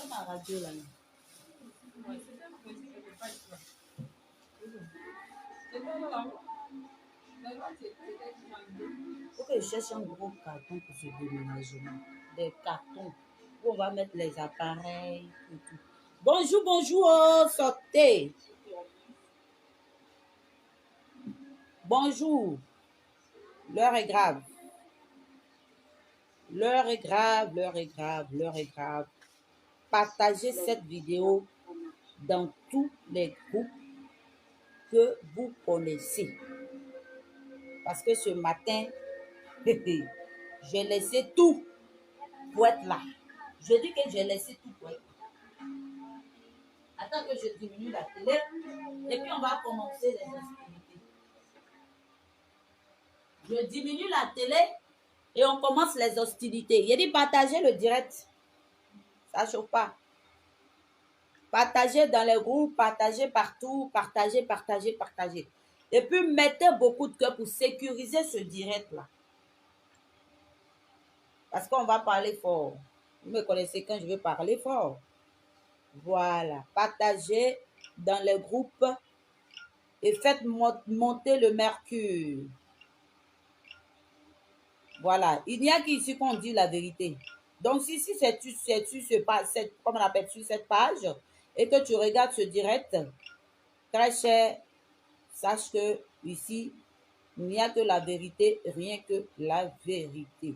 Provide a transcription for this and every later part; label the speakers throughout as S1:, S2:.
S1: ma radio là. Faut que je cherche un gros carton pour ce déménagement. Des cartons où on va mettre les appareils et tout. Bonjour, bonjour, oh, sortez. Bonjour. L'heure est grave. L'heure est grave, l'heure est grave, l'heure est grave. Partagez cette vidéo dans tous les groupes que vous connaissez. Parce que ce matin, j'ai laissé tout pour être là. Je dis que j'ai laissé tout pour être là. Attends que je diminue la télé et puis on va commencer les hostilités. Je diminue la télé et on commence les hostilités. Il a dit partagez le direct. Ça ne chauffe pas. Partagez dans les groupes, partagez partout, partagez, partagez, partagez. Et puis mettez beaucoup de cœur pour sécuriser ce direct-là. Parce qu'on va parler fort. Vous me connaissez quand je veux parler fort. Voilà. Partagez dans les groupes et faites monter le mercure. Voilà. Il n'y a qu'ici qu'on dit la vérité. Donc, si c'est comme on appelle sur cette page et que tu regardes ce direct, très cher, sache que ici, il n'y a que la vérité, rien que la vérité.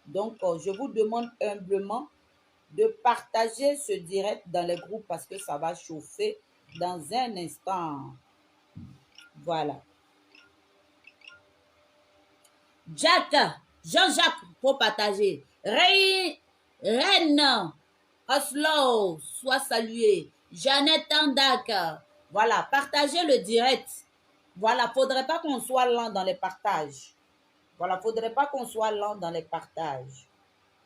S1: Donc, je vous demande humblement de partager ce direct dans les groupes parce que ça va chauffer dans un instant. Voilà. Jean-Jacques, pour partager. Reine, Oslo, sois salué. Jeannette Andak. Voilà, partagez le direct. Voilà, faudrait pas qu'on soit lent dans les partages. Voilà, faudrait pas qu'on soit lent dans les partages.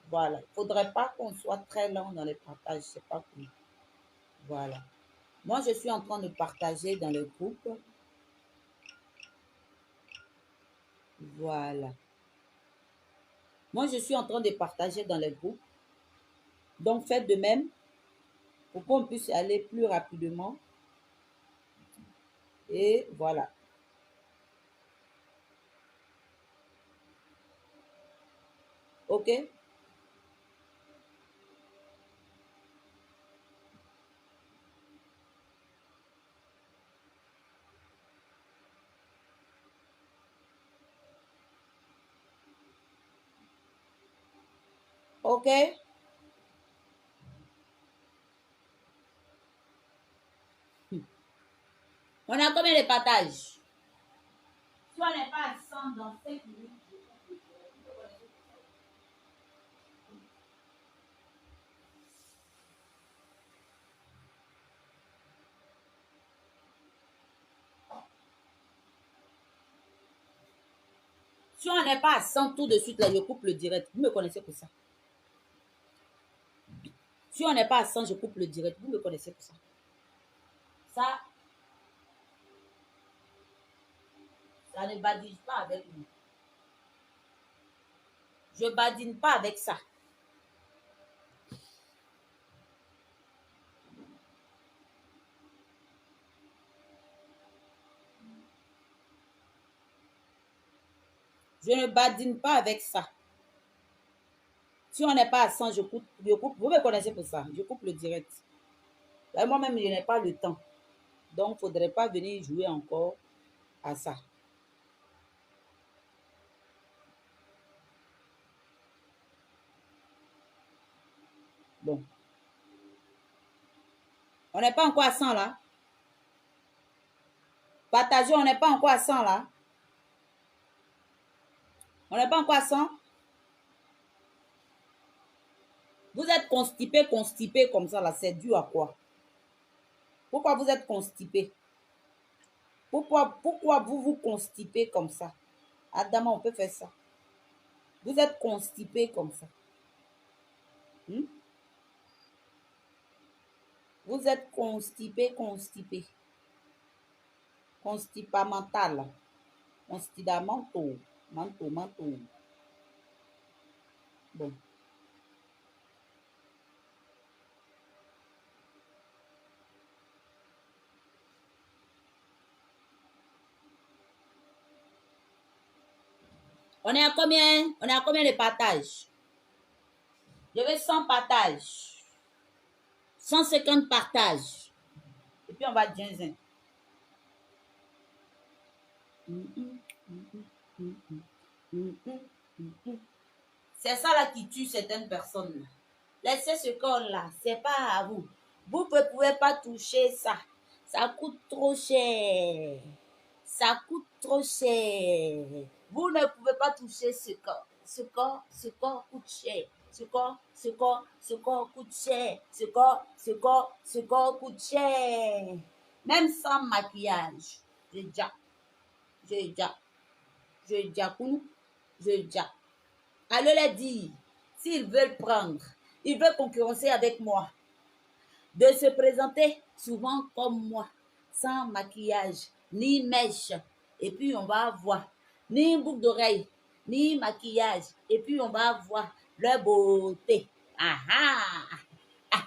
S1: Voilà, faudrait pas qu'on soit très lent dans les partages, c'est pas cool. Voilà. Moi, je suis en train de partager dans le groupe. Voilà. Moi, je suis en train de partager dans les groupes. Donc, faites de même pour qu'on puisse aller plus rapidement. Et voilà. OK? OK? On a combien de partages? Si on n'est pas à 100 dans 5 minutes, si on n'est pas à 100 tout de suite, là, je coupe le direct. Vous me connaissez pour ça. Si on n'est pas à 100, je coupe le direct. Vous me connaissez pour ça. Ça ne badine pas avec nous. Je badine pas avec ça. Je ne badine pas avec ça. Si on n'est pas à 100, je coupe. Vous me connaissez pour ça. Je coupe le direct. Moi-même, je n'ai pas le temps. Donc, il ne faudrait pas venir jouer encore à ça. Bon. On n'est pas encore à 100 là. Partagez, on n'est pas encore à 100 là. On n'est pas encore à 100. Vous êtes constipé comme ça là. C'est dû à quoi? Pourquoi vous êtes constipé? Pourquoi vous vous constipez comme ça? Adama, on peut faire ça. Vous êtes constipé comme ça. Vous êtes constipé. Constipamental. Constipamento. Manto. Bon. On est à combien? On est à combien de partages? Je veux 100 partages. 150 partages. Et puis on va dire. C'est ça là qui tue certaines personnes. Laissez ce corps-là, c'est pas à vous. Vous ne pouvez pas toucher ça. Ça coûte trop cher. Ça coûte trop cher. Vous ne pouvez pas toucher ce corps. Ce corps coûte cher. Ce corps coûte cher. Ce corps coûte cher. Même sans maquillage. J'ai déjà. Allez les dire, s'ils veulent prendre, ils veulent concurrencer avec moi, de se présenter souvent comme moi, sans maquillage, ni mèche, et puis on va voir, ni boucle d'oreille, ni maquillage, et puis on va voir leur beauté. Ah ah, ah,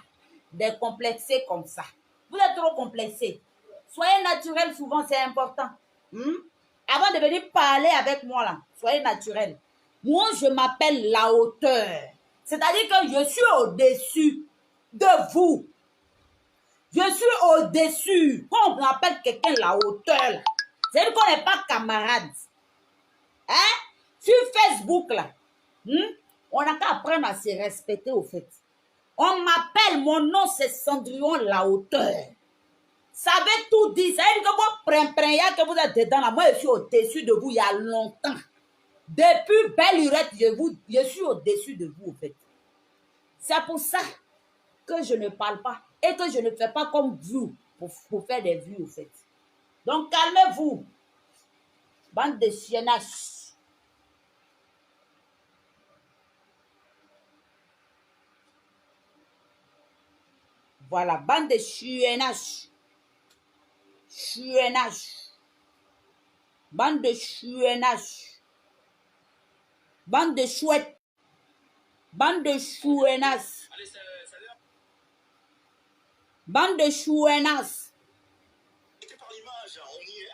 S1: décomplexés comme ça. Vous êtes trop complexés. Soyez naturel, souvent c'est important. Avant de venir parler avec moi là, soyez naturel. Moi, je m'appelle la hauteur. C'est-à-dire que je suis au-dessus de vous. Je suis au-dessus. Quand on appelle quelqu'un la hauteur, c'est-à-dire qu'on n'est pas camarades. Hein? Sur Facebook, là, on n'a qu'à apprendre à se respecter, au fait. On m'appelle, mon nom, c'est Cendrillon la hauteur. Ça veut tout dire. Ça veut dire que moi, que vous êtes dedans, là, moi, je suis au-dessus de vous il y a longtemps. Depuis belle lurette, je suis au-dessus de vous, en fait. C'est pour ça que je ne parle pas et que je ne fais pas comme vous pour faire des vues, en fait. Donc, calmez-vous. Bande de chiennages. Voilà, bande de chiennages. Bande de chiennages. Bande de chouettes. Bande de chouennas. Bande de chouennas.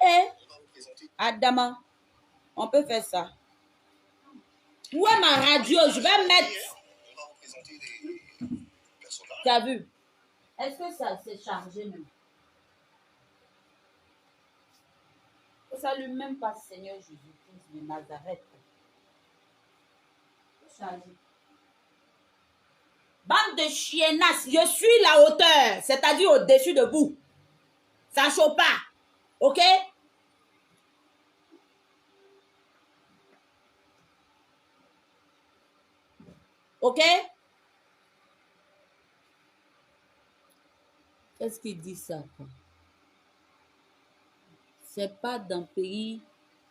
S1: Eh, Adama, on peut faire ça. Où est ma radio? Je vais mettre. Tu as vu? Est-ce que ça s'est chargé même? Je ne salue même pas Seigneur Jésus-Christ de Nazareth. Chargé. Bande de chiennas, je suis la hauteur, c'est-à-dire au-dessus de vous. Ça ne chauffe pas. OK? OK? Qu'est-ce qu'il dit ça? C'est pas d'un pays,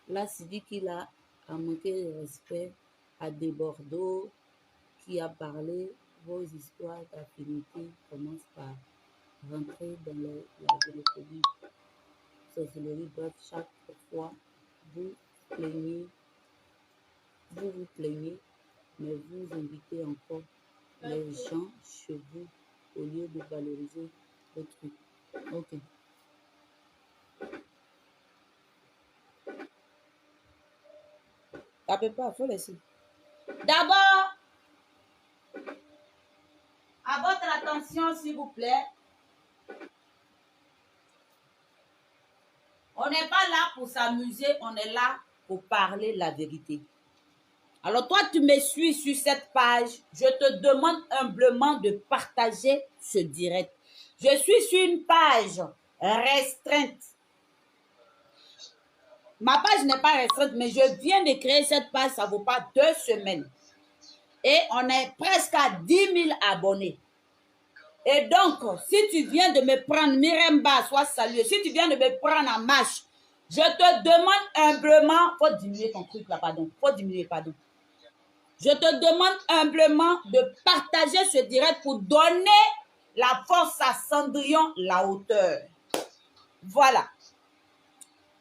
S1: là, c'est dit qu'il a manqué de respect à des Bordeaux qui a parlé. Vos histoires d'affinité commencent par rentrer dans la xénophobie, sorcellerie. Bref, chaque fois, vous vous plaignez, mais vous invitez encore les gens chez vous au lieu de valoriser le truc. OK. Tapez pas, il faut laisser. D'abord, à votre attention, s'il vous plaît. On n'est pas là pour s'amuser, on est là pour parler la vérité. Alors toi, tu me suis sur cette page. Je te demande humblement de partager ce direct. Je suis sur une page restreinte. Ma page n'est pas restreinte, mais je viens de créer cette page, ça ne vaut pas 2 semaines. Et on est presque à 10 000 abonnés. Et donc, si tu viens de me prendre, Miremba, sois salué. Si tu viens de me prendre en marche, je te demande humblement, faut diminuer ton truc là, pardon. Faut diminuer, pardon. Je te demande humblement de partager ce direct pour donner la force à Cendrillon la hauteur. Voilà.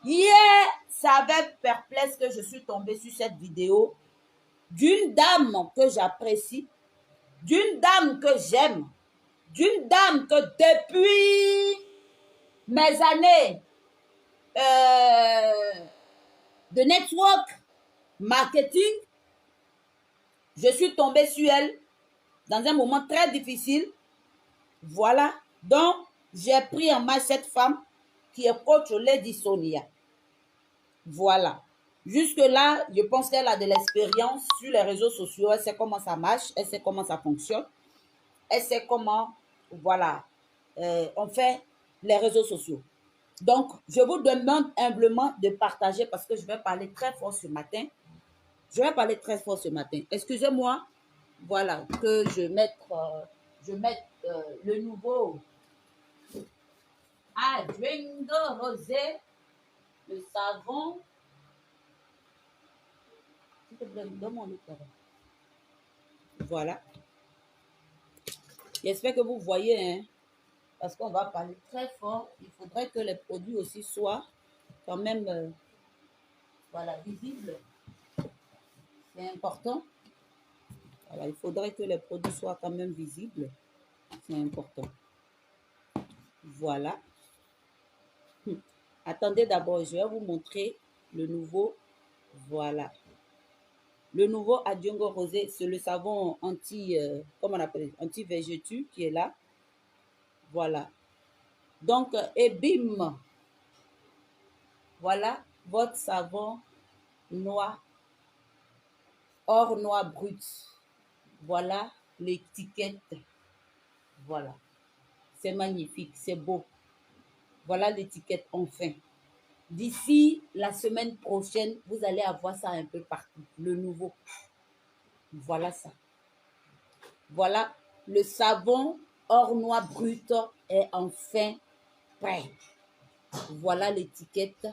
S1: Hier, ça avait perplexe que je suis tombée sur cette vidéo d'une dame que j'apprécie, d'une dame que j'aime, d'une dame que depuis mes années de network, marketing. Je suis tombée sur elle dans un moment très difficile. Voilà. Donc, j'ai pris en main cette femme qui est coach Lady Sonia. Voilà. Jusque-là, je pense qu'elle a de l'expérience sur les réseaux sociaux. Elle sait comment ça marche. Elle sait comment ça fonctionne. Elle sait comment, voilà, on fait les réseaux sociaux. Donc, je vous demande humblement de partager parce que je vais parler très fort ce matin. Je vais parler très fort ce matin. Excusez-moi, voilà, que je mette le nouveau Adwingo Rosé, le savon. Voilà. J'espère que vous voyez, hein, parce qu'on va parler très fort. Il faudrait que les produits aussi soient quand même voilà, visibles. C'est important. Voilà, il faudrait que les produits soient quand même visibles. C'est important. Voilà. Attendez d'abord, je vais vous montrer le nouveau. Voilà. Le nouveau Adjungo Rosé, c'est le savon comment on appelle, anti-végétu qui est là. Voilà. Donc, et bim. Voilà votre savon noir, or noir brut. Voilà l'étiquette. Voilà. C'est magnifique, c'est beau. Voilà l'étiquette enfin. D'ici la semaine prochaine, vous allez avoir ça un peu partout. Le nouveau. Voilà ça. Voilà, le savon or noir brut est enfin prêt. Voilà l'étiquette.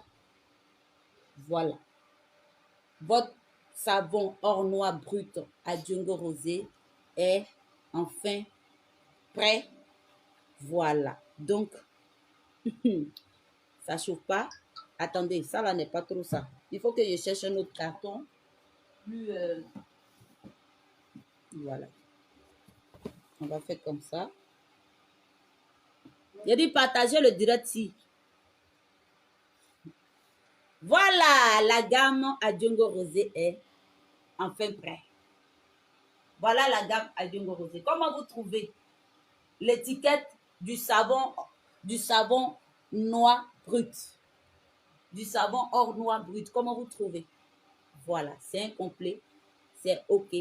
S1: Voilà. Votre savon or noir brut Adjungo Rosé est enfin prêt. Voilà. Donc, ça chauffe pas. Attendez, ça là n'est pas trop ça. Il faut que je cherche un autre carton. Plus, voilà. On va faire comme ça. J'ai dit partager le direct si. Voilà, la gamme Adjungo Rosé est enfin prête. Voilà la gamme Adjungo Rosé. Comment vous trouvez l'étiquette du savon noir brut? Du savon or noir brut. Comment vous trouvez? Voilà, c'est incomplet. C'est OK.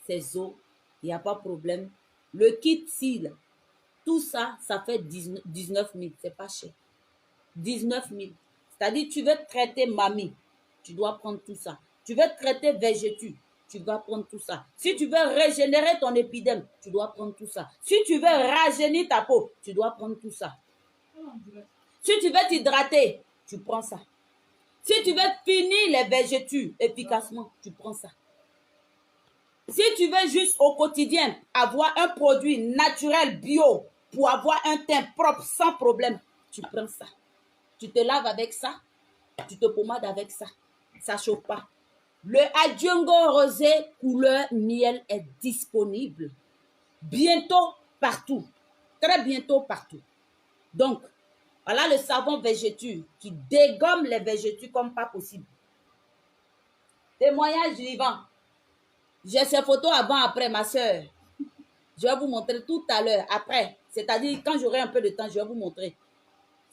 S1: C'est zo. Il n'y a pas de problème. Le kit cils, tout ça, ça fait 19 000. C'est pas cher. 19 000. C'est-à-dire, tu veux traiter mamie, tu dois prendre tout ça. Tu veux traiter végétu, tu dois prendre tout ça. Si tu veux régénérer ton épiderme, tu dois prendre tout ça. Si tu veux rajeunir ta peau, tu dois prendre tout ça. Si tu veux t'hydrater, tu prends ça. Si tu veux finir les végétus efficacement, tu prends ça. Si tu veux juste au quotidien avoir un produit naturel bio pour avoir un teint propre sans problème, tu prends ça. Tu te laves avec ça, tu te pommades avec ça. Ça ne chauffe pas. Le Adjungo Rosé couleur miel est disponible. Bientôt partout. Très bientôt partout. Donc, voilà le savon végétu qui dégomme les végétus comme pas possible. Témoignage vivant. J'ai ces photos avant-après, ma soeur. Je vais vous montrer tout à l'heure, après. C'est-à-dire, quand j'aurai un peu de temps, je vais vous montrer.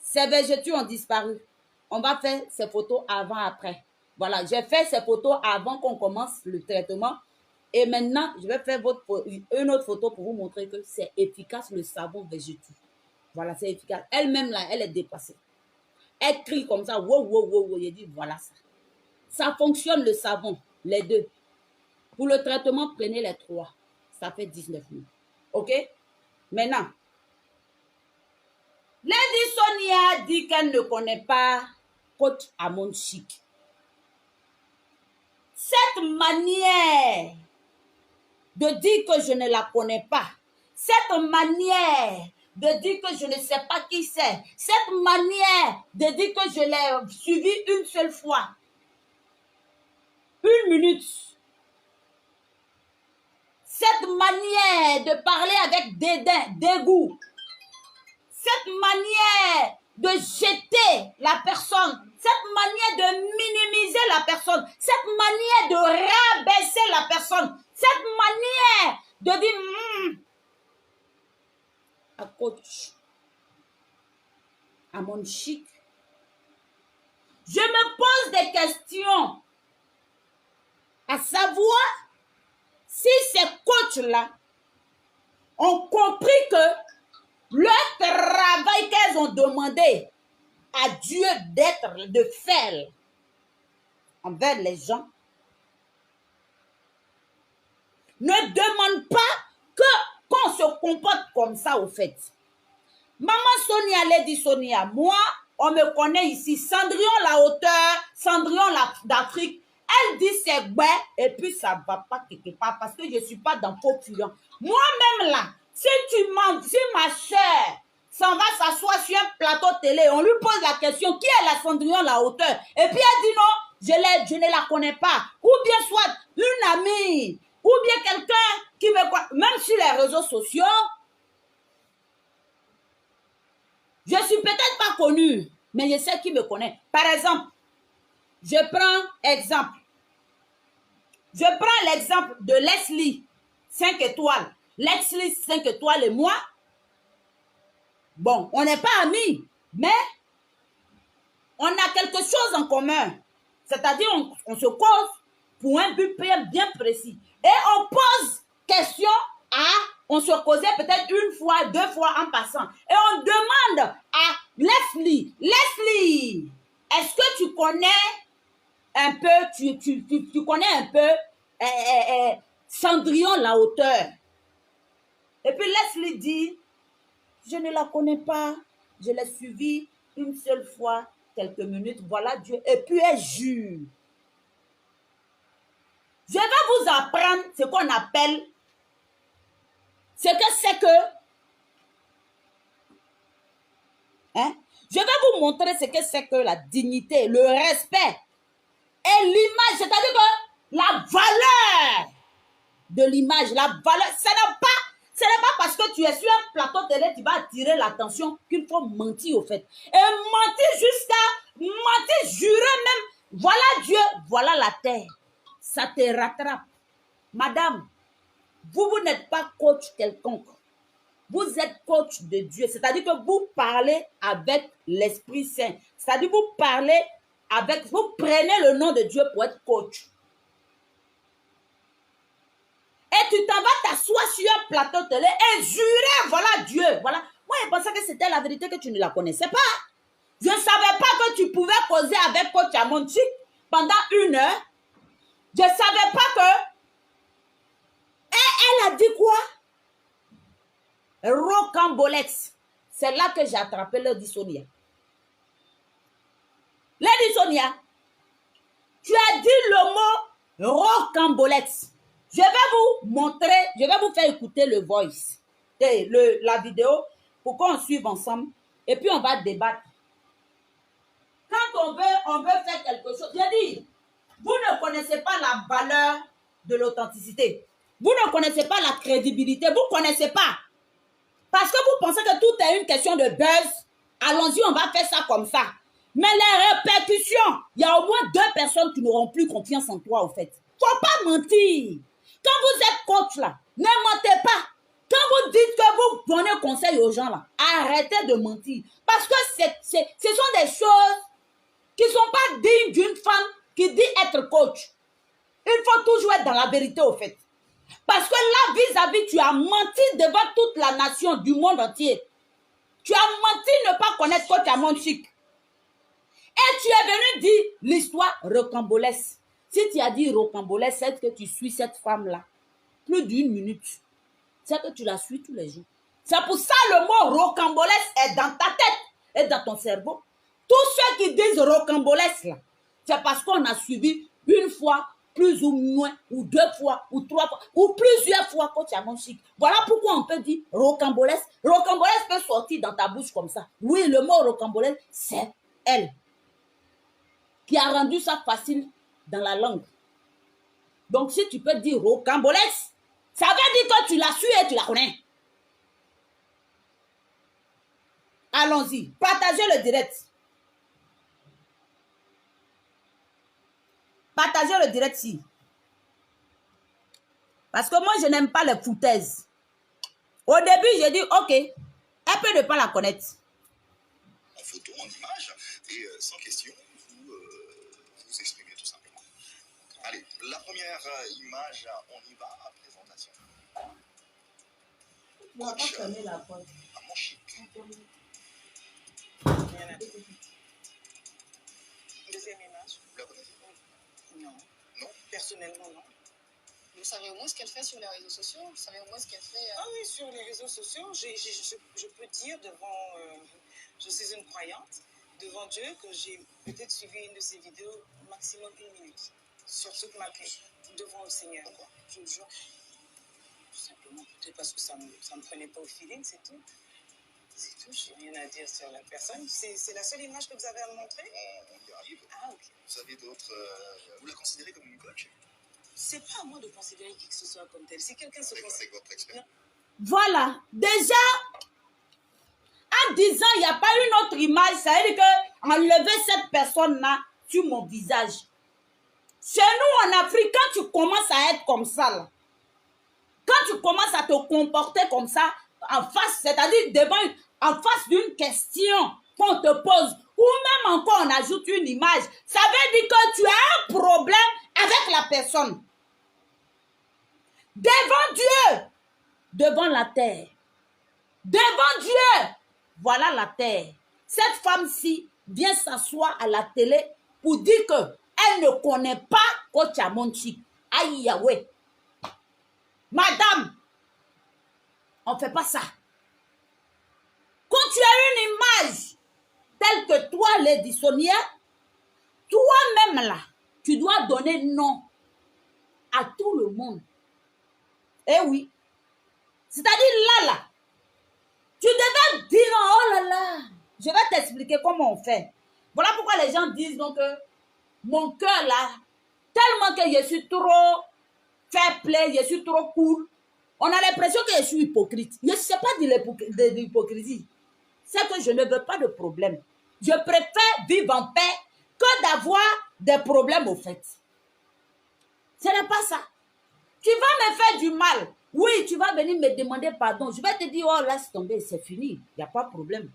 S1: Ces végétus ont disparu. On va faire ces photos avant-après. Voilà, j'ai fait ces photos avant qu'on commence le traitement. Et maintenant, je vais faire une autre photo pour vous montrer que c'est efficace, le savon végétu. Voilà, c'est efficace. Elle-même, là, elle est dépassée. Elle crie comme ça, wow, wow, wow, wow. Elle dit, voilà ça. Ça fonctionne, le savon, les deux. Pour le traitement, prenez les 3. Ça fait 19 000. OK? Maintenant, Lady Sonia dit qu'elle ne connaît pas Coach Amon Chic. Cette manière de dire que je ne la connais pas, cette manière de dire que je ne sais pas qui c'est, cette manière de dire que je l'ai suivi une seule fois, 1 minute, cette manière de parler avec dédain, dégoût, cette manière de jeter la personne, cette manière de minimiser la personne, cette manière de rabaisser la personne, cette manière de dire à coach, à mon chic, je me pose des questions à savoir si ces coachs-là ont compris que leur travail qu'elles ont demandé à Dieu de faire envers les gens ne demande pas qu'on se comporte comme ça au fait. Maman Sonia, Lady Sonia, moi, on me connaît ici, Cendrillon la hauteur, Cendrillon d'Afrique, elle dit c'est ouais, et puis ça ne va pas quelque part parce que je ne suis pas dans population. Moi-même là, si ma chère s'en va s'asseoir sur un plateau télé, on lui pose la question, qui est la Cendrillon la hauteur? Et puis elle dit non, je ne la connais pas. Ou bien soit une amie, ou bien quelqu'un qui me connaît, même sur les réseaux sociaux, je ne suis peut-être pas connue, mais je sais qui me connaît. Par exemple, je prends l'exemple de Leslie, 5 étoiles. Leslie, 5 étoiles et moi, bon, on n'est pas amis, mais on a quelque chose en commun. C'est-à-dire, on se cause pour un but bien précis. Et on pose question on se causait peut-être une fois, 2 fois en passant. Et on demande à Leslie, est-ce que tu connais un peu, tu connais un peu Cendrillon la hauteur? Et puis Leslie dit, je ne la connais pas, je l'ai suivie une seule fois, quelques minutes, voilà Dieu. Et puis elle jure. Je vais vous apprendre ce qu'on appelle, ce que c'est que, je vais vous montrer ce que c'est que la dignité, le respect et l'image, c'est-à-dire que la valeur de l'image, la valeur, ce n'est pas parce que tu es sur un plateau télé, tu vas attirer l'attention qu'il faut mentir au fait. Et mentir, jurer même, voilà Dieu, voilà la terre. Ça te rattrape. Madame, vous n'êtes pas coach quelconque. Vous êtes coach de Dieu. C'est-à-dire que vous parlez avec l'Esprit Saint. C'est-à-dire que vous prenez le nom de Dieu pour être coach. Et tu t'en vas t'asseoir sur un plateau télé et jurer, voilà Dieu. Voilà. Moi, je pensais que c'était la vérité, que tu ne la connaissais pas. Je ne savais pas que tu pouvais causer avec coach Amonchi pendant 1 heure. Je ne savais pas que... Et elle a dit quoi? Rocambolex. C'est là que j'ai attrapé Lady Sonia. Lady Sonia, tu as dit le mot rocambolex. Je vais vous montrer, je vais vous faire écouter le voice, la vidéo, pour qu'on suive ensemble. Et puis on va débattre. Quand on veut faire quelque chose, j'ai dit, vous ne connaissez pas la valeur de l'authenticité. Vous ne connaissez pas la crédibilité. Vous ne connaissez pas. Parce que vous pensez que tout est une question de buzz. Allons-y, on va faire ça comme ça. Mais les répercussions, il y a au moins 2 personnes qui n'auront plus confiance en toi, au fait. Il ne faut pas mentir. Quand vous êtes coach, là, ne mentez pas. Quand vous dites que vous donnez conseil aux gens, là, arrêtez de mentir. Parce que ce sont des choses qui ne sont pas dignes d'une femme qui dit être coach. Il faut toujours être dans la vérité, au fait. Parce que là, vis-à-vis, tu as menti devant toute la nation du monde entier. Tu as menti ne pas connaître coach Amonchic. Et tu es venu dire l'histoire rocambolesque. Si tu as dit rocambolesque, c'est que tu suis cette femme-là plus d'1 minute. C'est que tu la suis tous les jours. C'est pour ça le mot rocambolesque est dans ta tête et dans ton cerveau. Tous ceux qui disent rocambolesque, là, c'est parce qu'on a suivi 1 fois, plus ou moins, ou 2 fois, ou 3 fois, ou plusieurs fois coach Amonchic. Voilà pourquoi on peut dire rocambolesque. Rocambolesque peut sortir dans ta bouche comme ça. Oui, le mot rocambolesque, c'est elle qui a rendu ça facile dans la langue. Donc, si tu peux dire rocambolesque, ça veut dire que tu la suis et tu la connais. Alors, allons-y. Partagez le direct. Partagez le direct ici. Parce que moi, je n'aime pas les foutaises. Au début, j'ai dit, OK, elle peut ne pas la connaître.
S2: En photo, en image, et sans question, vous exprimez tout simplement. Allez, la première image, on y va à présentation.
S1: Tu vas pas fermer la porte.
S2: À mon chic.
S3: Deuxième image.
S2: Vous la connaissez?
S3: Non.
S2: Non?
S3: Personnellement, non.
S4: Vous savez au moins ce qu'elle fait sur les réseaux sociaux? Vous savez au moins ce qu'elle fait
S3: Ah oui, sur les réseaux sociaux, je peux dire devant... je suis une croyante. Devant Dieu, que j'ai peut-être suivi une de ses vidéos maximum 1 minute. Sur toute ma vie. Devant le Seigneur. Quoi. Je vous jure. Tout simplement, peut-être parce que ça me prenait pas au feeling, c'est tout. C'est tout, je n'ai rien à dire sur la personne. C'est la seule image que vous avez à me montrer?
S2: On y arrive.
S3: Ah, ok.
S2: Vous avez d'autres... vous la considérez comme une coach?
S3: C'est pas à moi de considérer qui que ce soit comme tel. Si quelqu'un se considère...
S2: Avec votre expérience.
S1: Voilà. Déjà, en disant il n'y a pas une autre image, ça veut dire que enlever cette personne-là sur mon visage. Chez nous, en Afrique, quand tu commences à être comme ça, là, quand tu commences à te comporter comme ça, en face, c'est-à-dire en face d'une question qu'on te pose, ou même encore on ajoute une image, ça veut dire que tu as un problème avec la personne. Devant Dieu, devant la terre. Devant Dieu, voilà la terre. Cette femme-ci vient s'asseoir à la télé pour dire qu'elle ne connaît pas Coach Amonchi. Aïe, Yahweh. Madame, on ne fait pas ça. Quand tu as une image telle que toi, Lady Sonia, toi-même là, tu dois donner nom à tout le monde. Eh oui. C'est-à-dire là, tu devais dire, oh là là, je vais t'expliquer comment on fait. Voilà pourquoi les gens disent donc que mon cœur là, tellement que je suis trop fair play, je suis trop cool, on a l'impression que je suis hypocrite. Je ne sais pas de l'hypocrisie. C'est que je ne veux pas de problème. Je préfère vivre en paix que d'avoir des problèmes au fait. Ce n'est pas ça. Tu vas me faire du mal. Oui, tu vas venir me demander pardon. Je vais te dire, oh, laisse tomber, c'est fini. Il n'y a pas de problème.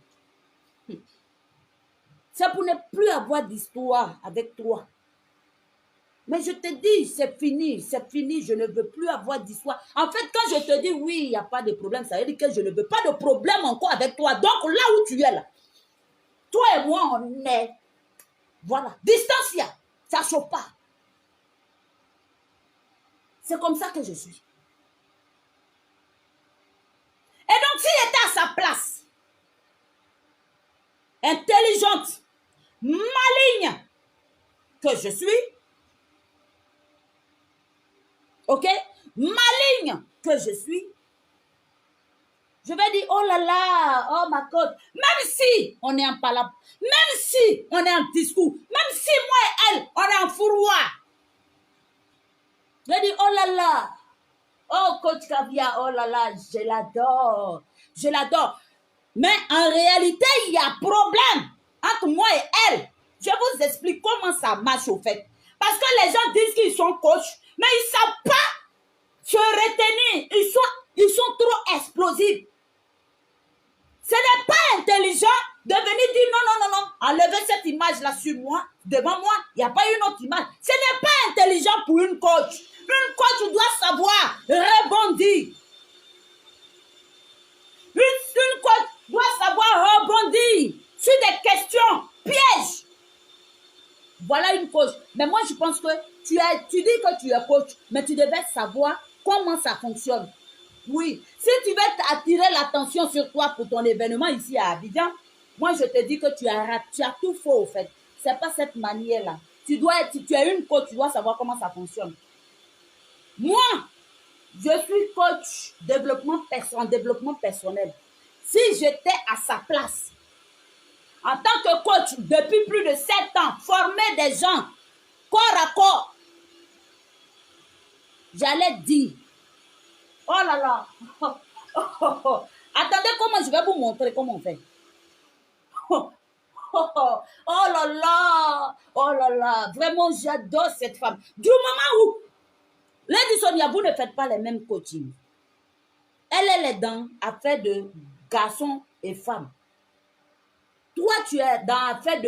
S1: C'est pour ne plus avoir d'histoire avec toi. Mais je te dis, c'est fini, je ne veux plus avoir d'histoire. En fait, quand je te dis oui, il n'y a pas de problème, ça veut dire que je ne veux pas de problème encore avec toi. Donc là où tu es là, toi et moi, on est, voilà, distancia, ça ne chauffe pas. C'est comme ça que je suis. Et donc, s'il était à sa place, intelligente, maligne que je suis, ok, maligne que je suis, je vais dire, oh là là, oh ma côte, même si on est en palabre, même si on est en discours, même si moi et elle, on est en fourroir, je vais dire, oh là là, oh coach Caviar, oh là là, je l'adore, je l'adore. Mais en réalité, il y a problème entre moi et elle. Je vous explique comment ça marche au fait. Parce que les gens disent qu'ils sont coachs, mais ils ne savent pas se retenir. Ils sont trop explosifs. Ce n'est pas intelligent de venir dire non, non, non, non, enlevez cette image-là sur moi, devant moi, il n'y a pas une autre image. Ce n'est pas intelligent pour une coach. Une coach doit savoir rebondir. Une coach doit savoir rebondir sur des questions pièges. Voilà une coach. Mais moi, je pense que tu dis que tu es coach, mais tu devais savoir comment ça fonctionne. Oui. Si tu veux attirer l'attention sur toi pour ton événement ici à Abidjan, moi, je te dis que tu as tout faux, au fait. Ce n'est pas cette manière-là. Tu es une coach, tu dois savoir comment ça fonctionne. Moi, je suis coach en développement personnel. Si j'étais à sa place, en tant que coach, depuis plus de 7 ans, former des gens corps à corps, j'allais dire, oh là là, attendez comment je vais vous montrer comment on fait. Oh, oh, oh, oh là là, oh là là, vraiment j'adore cette femme. Du moment où, Lady Sonia, vous ne faites pas les mêmes coachings. Elle est dans affaire de garçons et femmes. Toi, tu es dans affaire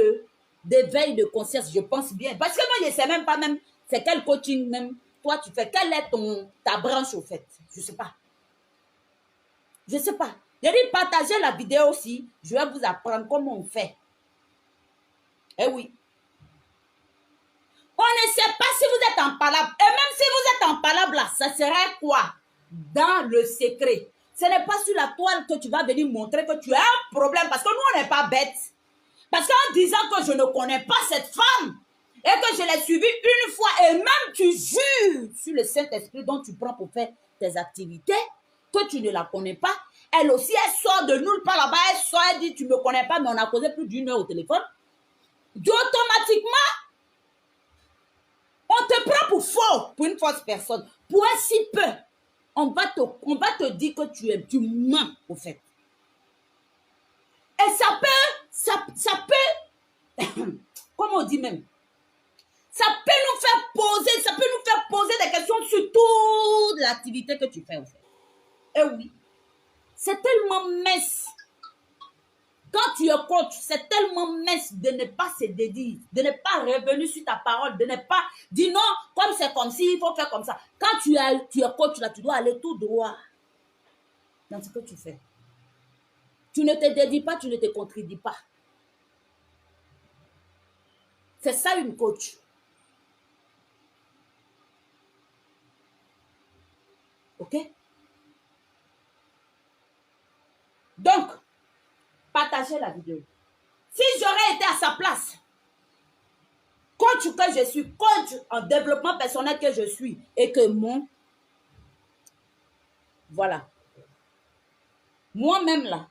S1: d'éveil de conscience, je pense bien. Parce que moi, je ne sais même pas même, c'est quel coaching même, toi tu fais, quelle est ta branche au fait. Je ne sais pas. Je ne sais pas. Je dis partagez la vidéo aussi, je vais vous apprendre comment on fait. Eh oui. On ne sait pas si vous êtes en palabre. Et même si vous êtes en palabre là, ça serait quoi? Dans le secret. Ce n'est pas sur la toile que tu vas venir montrer que tu as un problème. Parce que nous, on n'est pas bêtes. Parce qu'en disant que je ne connais pas cette femme et que je l'ai suivie une fois et même tu jures sur le Saint-Esprit dont tu prends pour faire tes activités, que tu ne la connais pas, elle aussi, elle sort de nulle part là-bas, elle sort, elle dit, tu ne me connais pas, mais on a causé plus d'1 heure au téléphone. Automatiquement, on te prend pour faux, pour une fausse personne. Pour un si peu, on va te dire que tu mens, au fait. Et ça peut, comment on dit même, ça peut nous faire poser des questions sur toute l'activité que tu fais, au fait. Et oui, c'est tellement mince. Quand tu es coach, c'est tellement mince de ne pas se dédier, de ne pas revenir sur ta parole, de ne pas dire non, comme c'est comme ci, il faut faire comme ça. Quand tu es coach, là, tu dois aller tout droit dans ce que tu fais. Tu ne te dédies pas, tu ne te contredis pas. C'est ça une coach. Ok? Donc, partagez la vidéo. Si j'aurais été à sa place, coach que je suis, coach en développement personnel que je suis, et que voilà, moi-même là,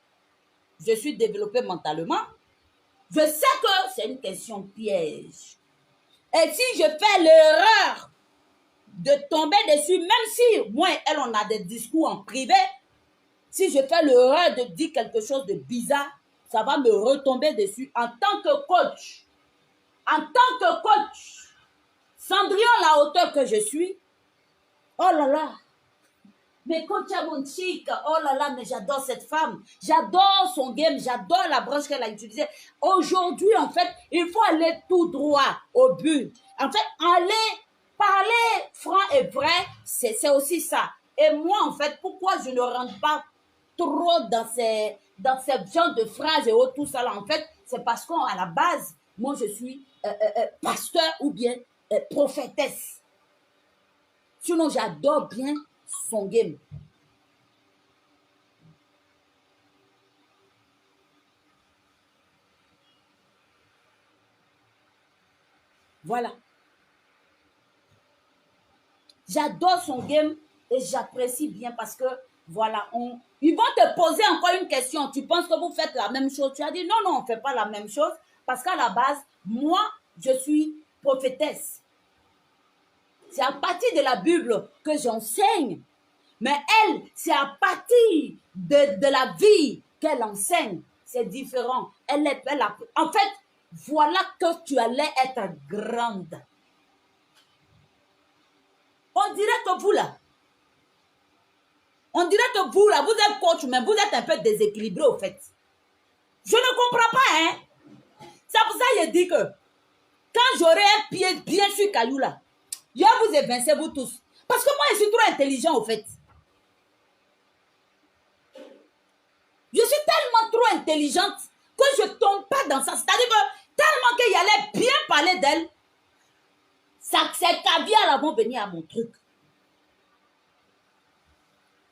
S1: je suis développée mentalement, je sais que c'est une question piège. Et si je fais l'erreur de tomber dessus, même si moi et elle, on a des discours en privé, si je fais l'erreur de dire quelque chose de bizarre, ça va me retomber dessus en tant que coach. En tant que coach, Cendrillon, la hauteur que je suis, oh là là, mais coach Amonchik, oh là là, mais j'adore cette femme, j'adore son game, j'adore la branche qu'elle a utilisée. Aujourd'hui, en fait, il faut aller tout droit au but. En fait, aller parler franc et vrai, c'est aussi ça. Et moi, en fait, pourquoi je ne rentre pas trop dans ces genres de phrases et tout ça là, en fait, c'est parce qu'à la base, moi, je suis pasteur ou bien prophétesse. Sinon, j'adore bien son game. Voilà. J'adore son game et j'apprécie bien parce que, voilà, ils vont te poser encore une question. Tu penses que vous faites la même chose? Tu as dit, non, non, on ne fait pas la même chose parce qu'à la base, moi, je suis prophétesse. C'est à partir de la Bible que j'enseigne. Mais elle, c'est à partir de la vie qu'elle enseigne. C'est différent. En fait, voilà que tu allais être grande. On dirait que vous là, vous êtes coach, mais vous êtes un peu déséquilibré au fait. Je ne comprends pas, hein. C'est pour ça que je dis que quand j'aurai un pied bien sur Caillou là, je vais vous évincer vous tous. Parce que moi, je suis trop intelligent au fait. Je suis tellement trop intelligente que je ne tombe pas dans ça. C'est-à-dire que tellement qu'il allait bien parler d'elle, ces caviars vont venir à mon truc.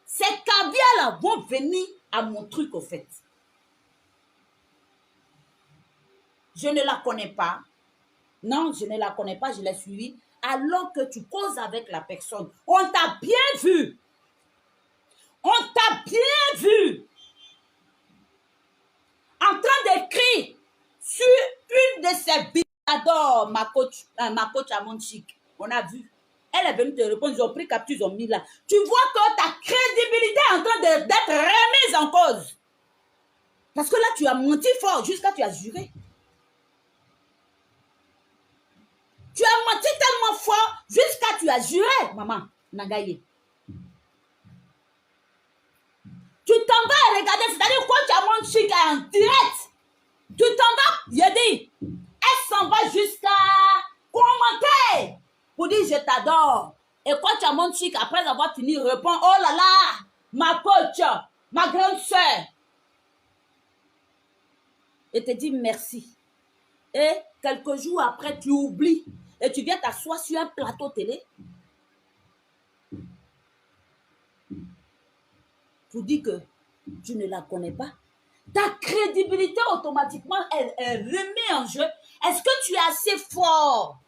S1: Ces caviars vont venir à mon truc au fait. Je ne la connais pas. Non, je ne la connais pas, je l'ai suivie. Alors que tu causes avec la personne, on t'a bien vu. On t'a bien vu. En train d'écrire sur une de ces billes. J'adore ma coach à Monchic. On a vu. Elle est venue te répondre, ils ont pris capture, ils ont mis là. Tu vois que ta crédibilité est en train d'être remise en cause. Parce que là, tu as menti fort jusqu'à tu as juré. Tu as menti tellement fort jusqu'à tu as juré, maman Nagaye. Tu t'en vas regarder, c'est-à-dire quand tu as mon chic en direct, tu t'en vas, j'ai dit, elle s'en va jusqu'à commenter pour dire je t'adore. Et quand tu as mon chic, après avoir fini, répond, oh là là, ma coach, ma grande soeur. Et te dit merci. Et quelques jours après, tu oublies. Et tu viens t'asseoir sur un plateau télé pour dire que tu ne la connais pas. Ta crédibilité automatiquement, elle remet en jeu. Est-ce que tu es assez fort?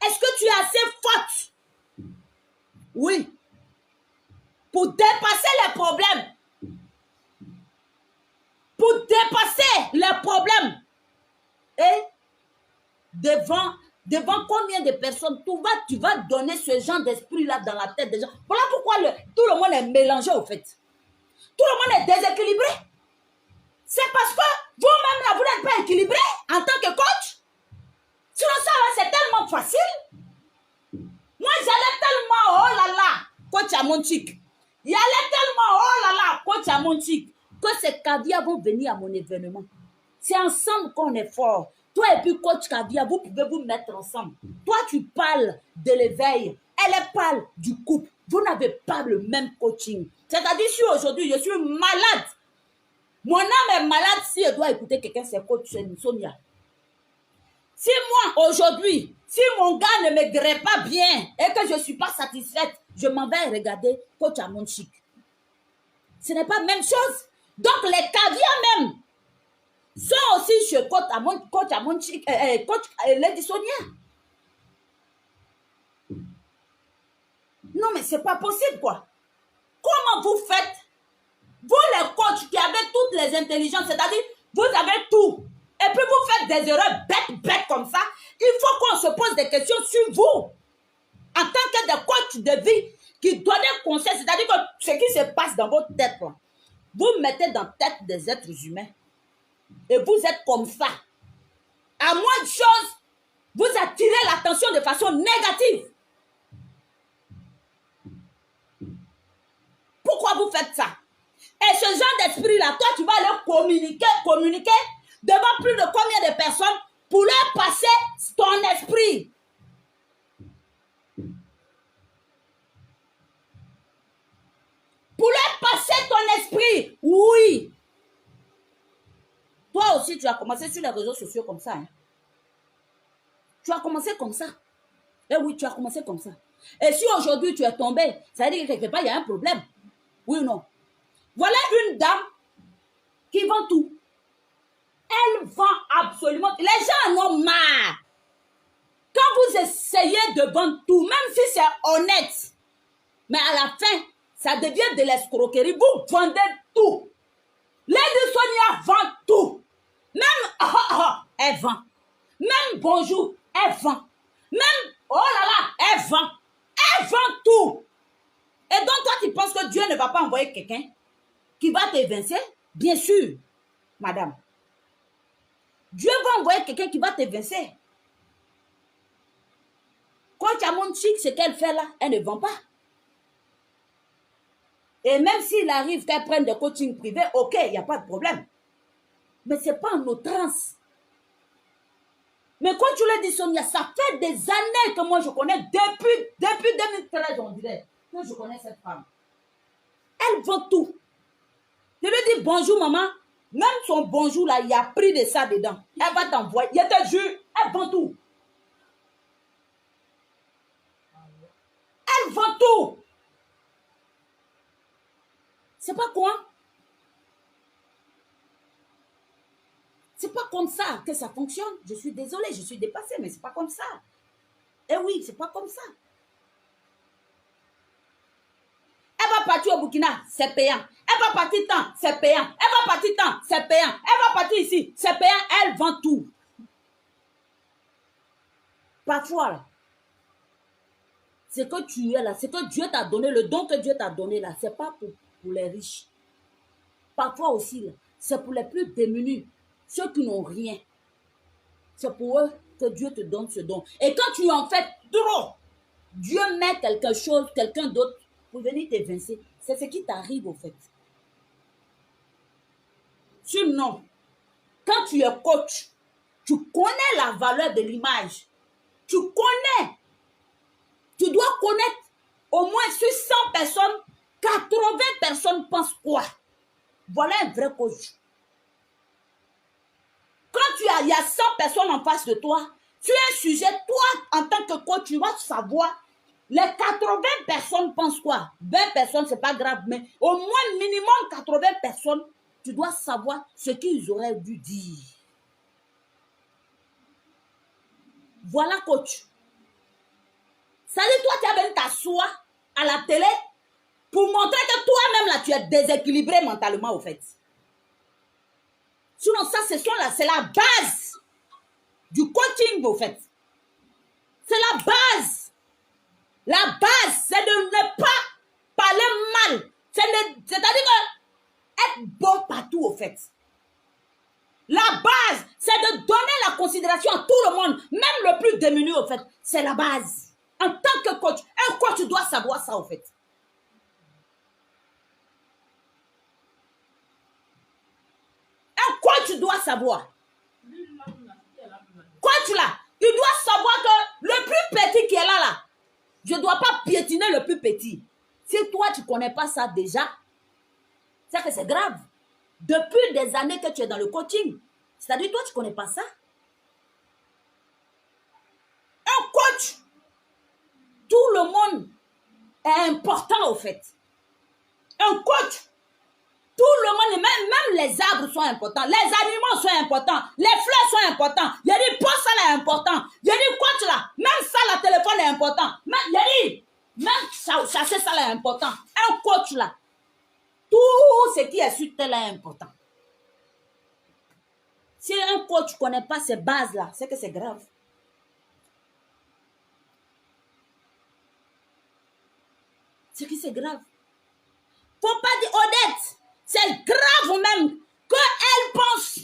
S1: Est-ce que tu es assez forte? Oui. Pour dépasser les problèmes. Pour dépasser les problèmes. Et devant combien de personnes tu vas donner ce genre d'esprit-là dans la tête des gens. Voilà pourquoi tout le monde est mélangé au fait. Tout le monde est déséquilibré. C'est parce que vous-même là, vous n'êtes pas équilibré en tant que coach. Sinon ça là, c'est tellement facile. Moi j'allais tellement, oh là là, coach à mon chic. Il allait tellement, oh là là, coach à mon chic, que ces caviars vont venir à mon événement. C'est ensemble qu'on est fort. Toi et puis coach caviar, vous pouvez vous mettre ensemble. Toi tu parles de l'éveil, elle parle du couple. Vous n'avez pas le même coaching. C'est-à-dire si aujourd'hui je suis malade, mon âme est malade, si elle doit écouter quelqu'un, c'est coach Sonia. Si moi, aujourd'hui, si mon gars ne me grée pas bien et que je ne suis pas satisfaite, je m'en vais regarder coach à mon chic. Ce n'est pas la même chose. Donc, les caviars même sont aussi chez coach à mon chic, coach Lady Sonia. Non, mais ce n'est pas possible, quoi. Comment vous faites? Vous, les coachs qui avez toutes les intelligences, c'est-à-dire, vous avez tout. Et puis, vous faites des erreurs bêtes comme ça. Il faut qu'on se pose des questions sur vous. En tant que des coachs de vie qui donnent des conseils, c'est-à-dire que ce qui se passe dans votre tête, vous mettez dans la tête des êtres humains. Et vous êtes comme ça. À moins de choses, vous attirez l'attention de façon négative. Pourquoi vous faites ça? Et ce genre d'esprit-là, toi, tu vas aller communiquer devant plus de combien de personnes pour leur passer ton esprit. Pour leur passer ton esprit. Oui. Toi aussi, tu as commencé sur les réseaux sociaux comme ça. Hein? Tu as commencé comme ça. Eh oui, tu as commencé comme ça. Et si aujourd'hui tu es tombé, ça veut dire que quelque part, il y a un problème. Oui ou non? Voilà une dame qui vend tout. Elle vend absolument. Les gens en ont marre. Quand vous essayez de vendre tout, même si c'est honnête, mais à la fin, ça devient de l'escroquerie. Vous vendez tout. Lady Sonia vend tout. Même elle vend. Même bonjour, elle vend. Même oh là là, elle vend. Elle vend tout. Et donc toi, tu penses que Dieu ne va pas envoyer quelqu'un qui va t'évincer? Bien sûr, madame. Dieu va envoyer quelqu'un qui va t'évincer. Quand tu as mon chic, ce qu'elle fait là, elle ne vend pas. Et même s'il arrive qu'elle prenne des coachings privés, ok, il n'y a pas de problème. Mais ce n'est pas en outrance. Mais quand tu l'as dit, Sonia, ça fait des années que moi je connais, depuis 2013, on dirait, que je connais cette femme. Elle vend tout. Je lui dis bonjour, maman. Même son bonjour, là, il y a pris de ça dedans. Elle va t'envoyer. Je te jure, elle vend tout. Elle vend tout. C'est pas quoi? C'est pas comme ça que ça fonctionne. Je suis désolée, je suis dépassée, mais c'est pas comme ça. Eh oui, c'est pas comme ça. Elle va partir au Burkina, c'est payant. Elle va partir tant, c'est payant. Elle va partir tant, c'est payant. Elle va partir ici, c'est payant. Elle vend tout. Parfois, là, ce que tu es là, ce que Dieu t'a donné, le don que Dieu t'a donné là, c'est pas pour les riches. Parfois aussi, là, C'est pour les plus démunis, ceux qui n'ont rien. C'est pour eux que Dieu te donne ce don. Et quand tu en fais trop, Dieu met quelque chose, quelqu'un d'autre pour venir t'évincer. C'est ce qui t'arrive au fait. Sinon, quand tu es coach, tu connais la valeur de l'image. Tu connais. Tu dois connaître au moins sur 100 personnes, 80 personnes pensent quoi? Voilà un vrai coach. Quand il y a 100 personnes en face de toi, sur un sujet, toi, en tant que coach, tu vas savoir, les 80 personnes pensent quoi? 20 personnes, ce n'est pas grave, mais au moins minimum 80 personnes, tu dois savoir ce qu'ils auraient dû dire. Voilà, coach. Ça dit, toi, tu as même t'asseoir à la télé pour montrer que toi-même, là, tu es déséquilibré mentalement, au fait. Sinon, ça, c'est la base du coaching, au fait. C'est la base. La base, c'est de ne pas parler mal. C'est-à-dire que être bon partout, au fait. La base, c'est de donner la considération à tout le monde, même le plus démuni, au fait. C'est la base. En tant que coach, un coach doit savoir ça, au fait. Un coach doit savoir. Coach là, il doit savoir que le plus petit qui est là, je ne dois pas piétiner le plus petit. Si toi, tu ne connais pas ça déjà, c'est que c'est grave. Depuis des années que tu es dans le coaching, c'est-à-dire toi, tu ne connais pas ça. Un coach, tout le monde est important au fait. Un coach, tout le monde, même les arbres sont importants, les animaux sont importants, les fleurs sont importants. Il y a des postes là importants. Il y a des coachs là, même ça, le téléphone est important. Même chasser ça là est important. Un coach là, tout ce qui est sur terre là est important. Si un coach ne connaît pas ces bases là, c'est que c'est grave. C'est que c'est grave. Faut pas dire Odette, c'est grave même qu'elle pense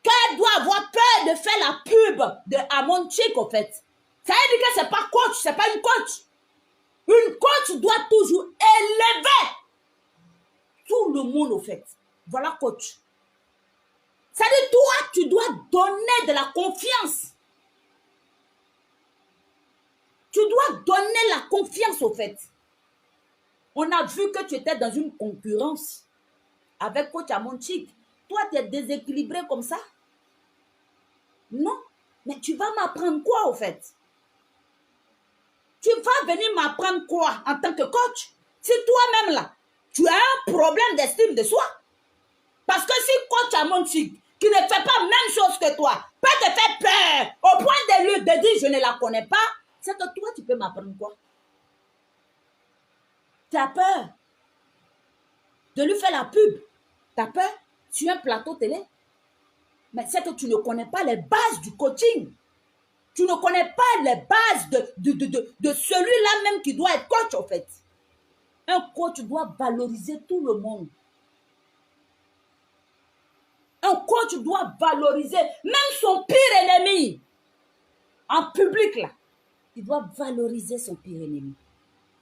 S1: qu'elle doit avoir peur de faire la pub à mon chic, en fait. Ça veut dire que c'est pas coach, c'est pas une coach. Une coach doit toujours élever tout le monde, au fait. Voilà, coach. Ça veut dire, toi, tu dois donner de la confiance. Tu dois donner la confiance, au fait. On a vu que tu étais dans une concurrence avec coach Amonchik. Toi, tu es déséquilibré comme ça? Non. Mais tu vas m'apprendre quoi, au fait? Tu vas venir m'apprendre quoi en tant que coach? Si toi-même, là, tu as un problème d'estime de soi. Parce que si coach Amonchik, qui ne fait pas la même chose que toi, peut te faire peur au point de dire je ne la connais pas, c'est que toi, tu peux m'apprendre quoi? Tu as peur de lui faire la pub. Tu as peur sur un plateau télé. Mais c'est que tu ne connais pas les bases du coaching. Tu ne connais pas les bases de celui-là même qui doit être coach, en fait. Un coach doit valoriser tout le monde. Un coach doit valoriser même son pire ennemi. En public, là, il doit valoriser son pire ennemi.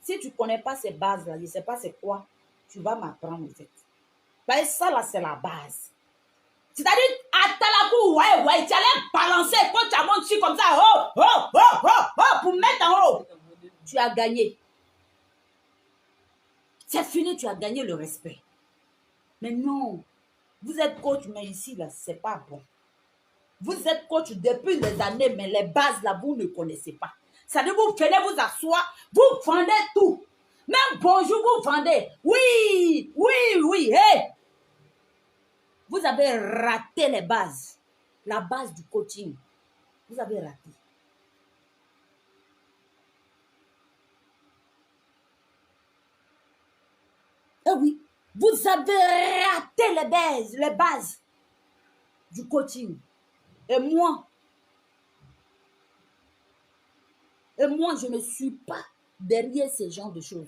S1: Si tu ne connais pas ces bases-là, je ne sais pas c'est quoi, tu vas m'apprendre, en fait. Parce que ça, là, c'est la base. C'est-à-dire, à Talakou, ouais, tu allais balancer quand tu as monté comme ça, pour mettre en haut. Tu as gagné. C'est fini, tu as gagné le respect. Mais non, vous êtes coach, mais ici, là, c'est pas bon. Vous êtes coach depuis des années, mais les bases, là, vous ne connaissez pas. C'est-à-dire, vous venez vous asseoir, vous vendez tout. Même bonjour, vous vendez. Oui, hey. Vous avez raté les bases. La base du coaching. Vous avez raté. Eh oui, vous avez raté les bases du coaching. Et moi, je ne suis pas derrière ce genre de choses.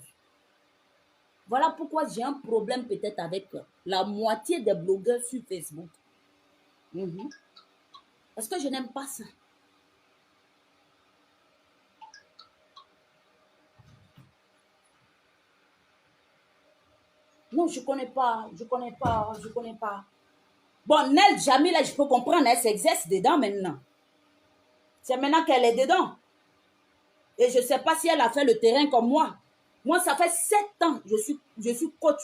S1: Voilà pourquoi j'ai un problème peut-être avec la moitié des blogueurs sur Facebook. Parce que je n'aime pas ça. Non, je connais pas. Bon, Nel Jamil, là, je peux comprendre, elle s'exerce dedans maintenant. C'est maintenant qu'elle est dedans. Et je ne sais pas si elle a fait le terrain comme moi. Moi, ça fait 7 ans que je suis coach.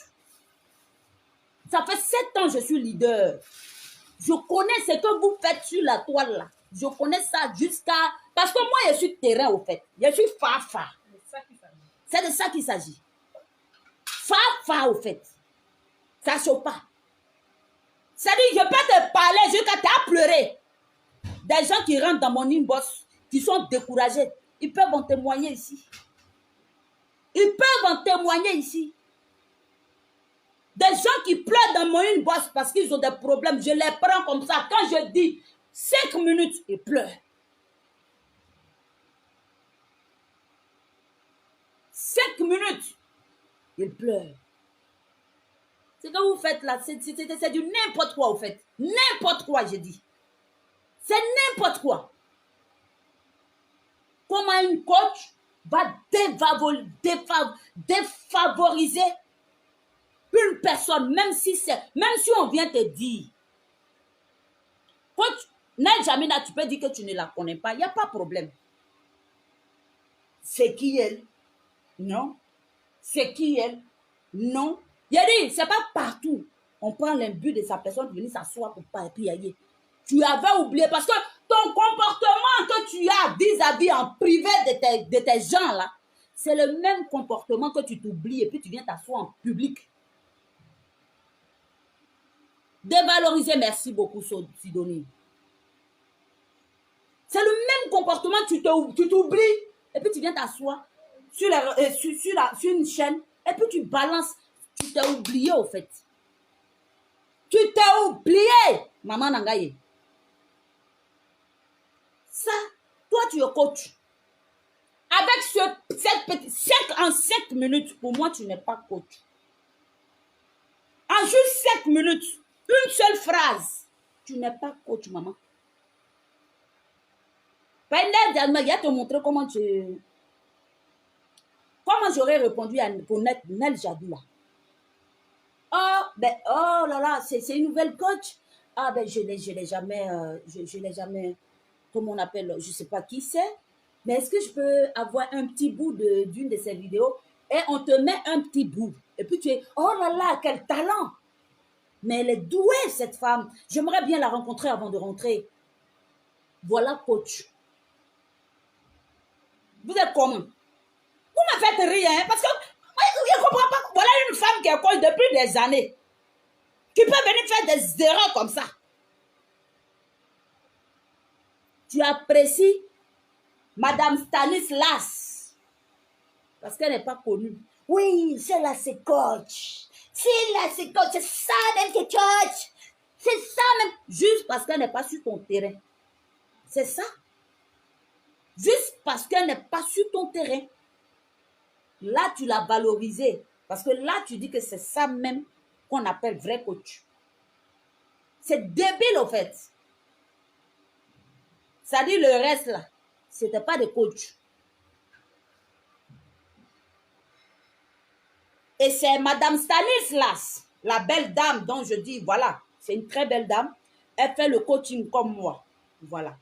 S1: Ça fait 7 ans que je suis leader. Je connais ce que vous faites sur la toile là. Je connais ça jusqu'à... Parce que moi, je suis terrain au fait. Je suis fa-fa. C'est de ça qu'il s'agit. Fa-fa au fait. Ça ne chauffe pas. C'est-à-dire, je peux te parler jusqu'à t'as pleuré. Des gens qui rentrent dans mon inbox, qui sont découragés, ils peuvent en témoigner ici. Ils peuvent en témoigner ici. Des gens qui pleurent dans mon inbox parce qu'ils ont des problèmes, je les prends comme ça. Quand je dis 5 minutes, ils pleurent. 5 minutes, ils pleurent. Ce que vous faites là, c'est du n'importe quoi, vous faites. N'importe quoi, je dis. C'est n'importe quoi. Comment une coach va défavoriser une personne, même si on vient te dire, coach, Nel Jamina, tu peux dire que tu ne la connais pas, il n'y a pas de problème. C'est qui elle? Non. C'est qui elle? Non. Il a dit, c'est pas partout. On prend l'imbut de sa personne pour venir s'asseoir pour pas et puis y aller. Tu avais oublié parce que ton comportement que tu as vis-à-vis en privé de tes gens là, c'est le même comportement que tu t'oublies et puis tu viens t'asseoir en public. Dévaloriser, merci beaucoup, Sidonie. C'est le même comportement, tu t'oublies et puis tu viens t'asseoir sur une chaîne et puis tu balances. Tu t'es oublié au fait. Tu t'es oublié, maman Nangaye. Ça, toi tu es coach. Avec en 5 minutes, pour moi tu n'es pas coach. En juste 5 minutes, une seule phrase, tu n'es pas coach, maman. Il va te montrer comment j'aurais répondu pour Nel Jadoula. Oh là là, c'est une nouvelle coach. Ah ben je l'ai jamais, comment on appelle, je sais pas qui c'est, mais est-ce que je peux avoir un petit bout d'une de ces vidéos et on te met un petit bout et puis tu es, oh là là, quel talent. Mais elle est douée cette femme. J'aimerais bien la rencontrer avant de rentrer. Voilà coach. Vous êtes comment? Vous me faites rire, hein, parce que je ne comprends pas. Voilà une femme qui est coach depuis des années. Qui peut venir faire des erreurs comme ça. Tu apprécies Madame Stanislas. Parce qu'elle n'est pas connue. Oui, celle-là c'est coach. Celle-là c'est coach. C'est ça même qui est coach. C'est ça même. Juste parce qu'elle n'est pas sur ton terrain. C'est ça. Juste parce qu'elle n'est pas sur ton terrain. Là, tu l'as valorisée. Parce que là, tu dis que c'est ça même qu'on appelle vrai coach. C'est débile, au fait. Ça dit le reste, là, c'était pas des coachs. Et c'est Madame Stanislas, la belle dame dont je dis, voilà, c'est une très belle dame. Elle fait le coaching comme moi. Voilà.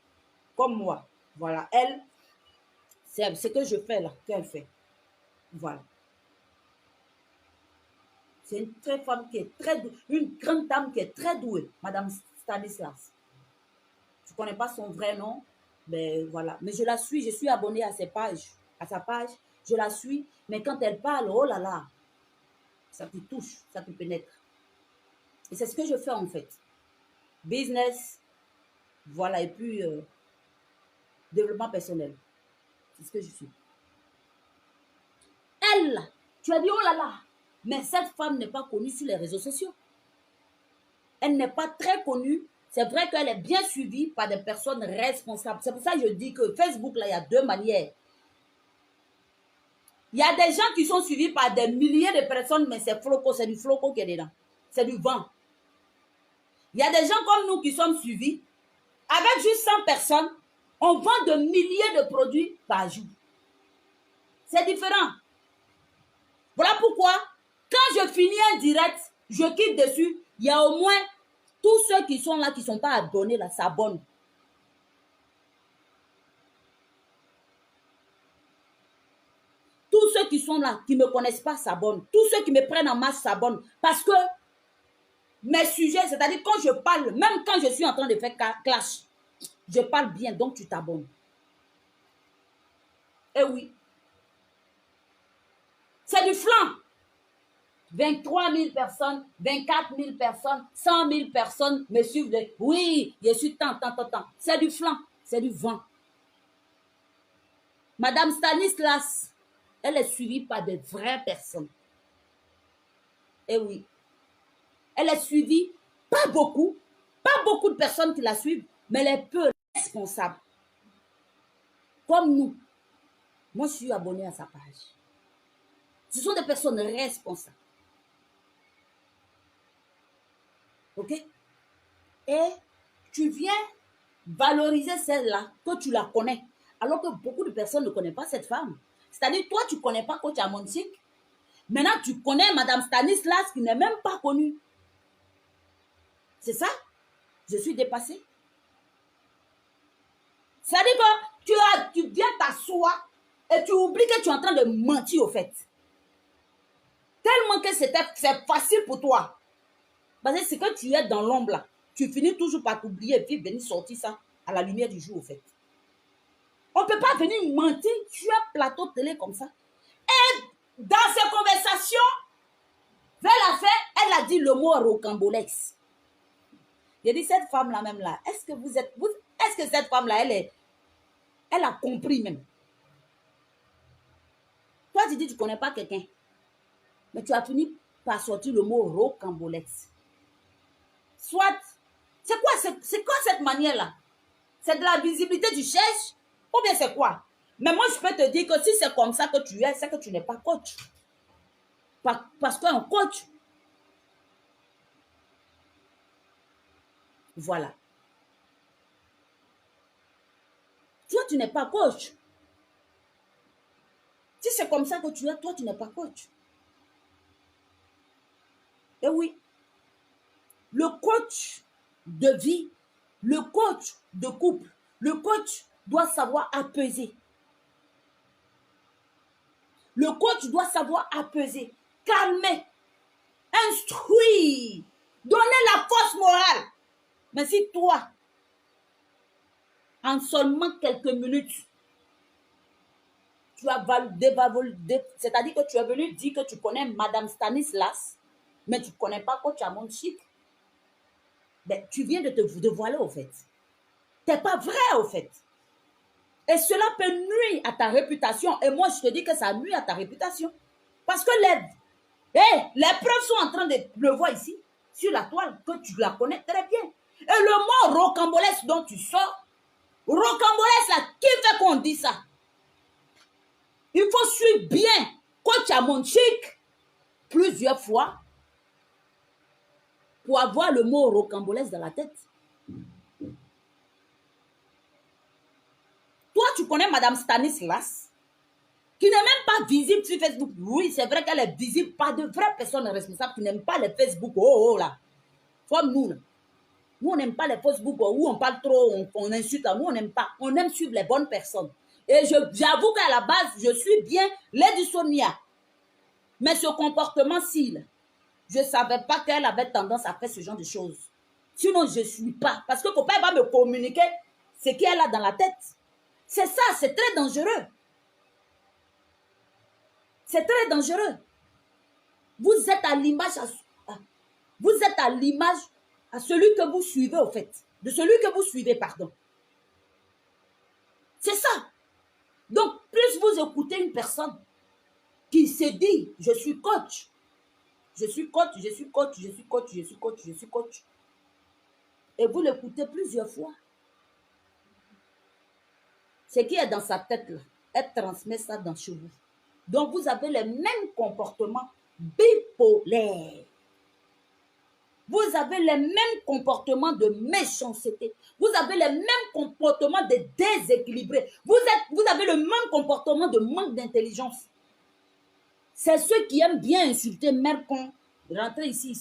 S1: Comme moi. Voilà. Elle, c'est ce que je fais là, qu'elle fait. Voilà. C'est une très femme qui est très douée, une grande dame qui est très douée, Madame Stanislas. Je ne connais pas son vrai nom, mais voilà. Mais je la suis, je suis abonnée à sa page, je la suis, mais quand elle parle, oh là là, ça te touche, ça te pénètre. Et c'est ce que je fais en fait. Business, voilà, et puis développement personnel. C'est ce que je suis. Elle, tu as dit, oh là là, mais cette femme n'est pas connue sur les réseaux sociaux. Elle n'est pas très connue. C'est vrai qu'elle est bien suivie par des personnes responsables. C'est pour ça que je dis que Facebook, là, il y a deux manières. Il y a des gens qui sont suivis par des milliers de personnes, mais c'est floco, c'est du floco qui est dedans. C'est du vent. Il y a des gens comme nous qui sommes suivis. Avec juste 100 personnes, on vend de milliers de produits par jour. C'est différent. Voilà pourquoi, quand je finis un direct, je quitte dessus, il y a au moins tous ceux qui sont là, qui ne sont pas abonnés, là, s'abonnent. Tous ceux qui sont là, qui ne me connaissent pas, s'abonnent. Tous ceux qui me prennent en marche s'abonnent. Parce que mes sujets, c'est-à-dire quand je parle, même quand je suis en train de faire clash, je parle bien, donc tu t'abonnes. Eh oui. C'est du flanc. 23 000 personnes, 24 000 personnes, 100 000 personnes me suivent. Oui, je suis tant. C'est du flanc, c'est du vent. Madame Stanislas, elle est suivie par de vraies personnes. Eh oui. Elle est suivie, pas beaucoup de personnes qui la suivent, mais elle est peu responsable. Comme nous. Moi, je suis abonnée à sa page. Ce sont des personnes responsables. OK? Et tu viens valoriser celle-là, que tu la connais, alors que beaucoup de personnes ne connaissent pas cette femme. C'est-à-dire, toi, tu ne connais pas Coach Amonchik. Maintenant, tu connais Madame Stanislas qui n'est même pas connue. C'est ça? Je suis dépassée. C'est-à-dire que tu viens t'asseoir et tu oublies que tu es en train de mentir au fait. Tellement que c'est facile pour toi. Parce que c'est que tu es dans l'ombre là. Tu finis toujours par t'oublier et puis venir sortir ça à la lumière du jour au fait. On ne peut pas venir mentir sur un plateau de télé comme ça. Et dans ces conversations, vers la fin, elle a dit le mot rocambolesque. J'ai dit, cette femme-là même là, est-ce que cette femme-là, elle a compris même. Toi, tu dis, tu ne connais pas quelqu'un. Mais tu as fini par sortir le mot rocambolesque. Soit, c'est quoi cette manière-là? C'est de la visibilité, tu cherches? Ou bien c'est quoi? Mais moi, je peux te dire que si c'est comme ça que tu es, c'est que tu n'es pas coach. Parce qu'un coach, voilà. Toi, tu n'es pas coach. Si c'est comme ça que tu es, toi, tu n'es pas coach. Et oui, le coach de vie, le coach de couple, le coach doit savoir apaiser. Le coach doit savoir apaiser, calmer, instruire, donner la force morale. Mais si toi, en seulement quelques minutes, tu as c'est-à-dire que tu es venu dire que tu connais Madame Stanislas, mais tu ne connais pas Coach Amonchik, ben, tu viens de te dévoiler au fait. Tu n'es pas vrai au fait. Et cela peut nuire à ta réputation. Et moi, je te dis que ça nuit à ta réputation. Parce que les preuves sont en train de pleuvoir ici, sur la toile, que tu la connais très bien. Et le mot rocambolesque dont tu sors, rocambolesque là, qui fait qu'on dit ça? Il faut suivre bien Coach Amonchik plusieurs fois pour avoir le mot rocambolesque dans la tête. Toi, tu connais Madame Stanislas, qui n'est même pas visible sur Facebook. Oui, c'est vrai qu'elle est visible par de vraies personnes responsables qui n'aiment pas les Facebook. Oh là. Comme nous. Là. Nous, on n'aime pas les Facebook où on parle trop, on insulte. Nous, on n'aime pas. On aime suivre les bonnes personnes. Et j'avoue qu'à la base, je suis bien Lady Sonia. Mais ce comportement-ci, je ne savais pas qu'elle avait tendance à faire ce genre de choses. Sinon, je ne suis pas. Parce que copain va me communiquer ce qu'elle a dans la tête. C'est ça, c'est très dangereux. C'est très dangereux. Vous êtes à l'image à celui que vous suivez, au fait. De celui que vous suivez, pardon. C'est ça. Donc, plus vous écoutez une personne qui se dit, je suis coach. Je suis coach, je suis coach, je suis coach, je suis coach, je suis coach. Et vous l'écoutez plusieurs fois. Ce qui est dans sa tête, là, elle transmet ça chez vous. Donc, vous avez les mêmes comportements bipolaires. Vous avez les mêmes comportements de méchanceté. Vous avez les mêmes comportements de déséquilibré. Vous avez le même comportement de manque d'intelligence. C'est ceux qui aiment bien insulter mère con, rentrer ici,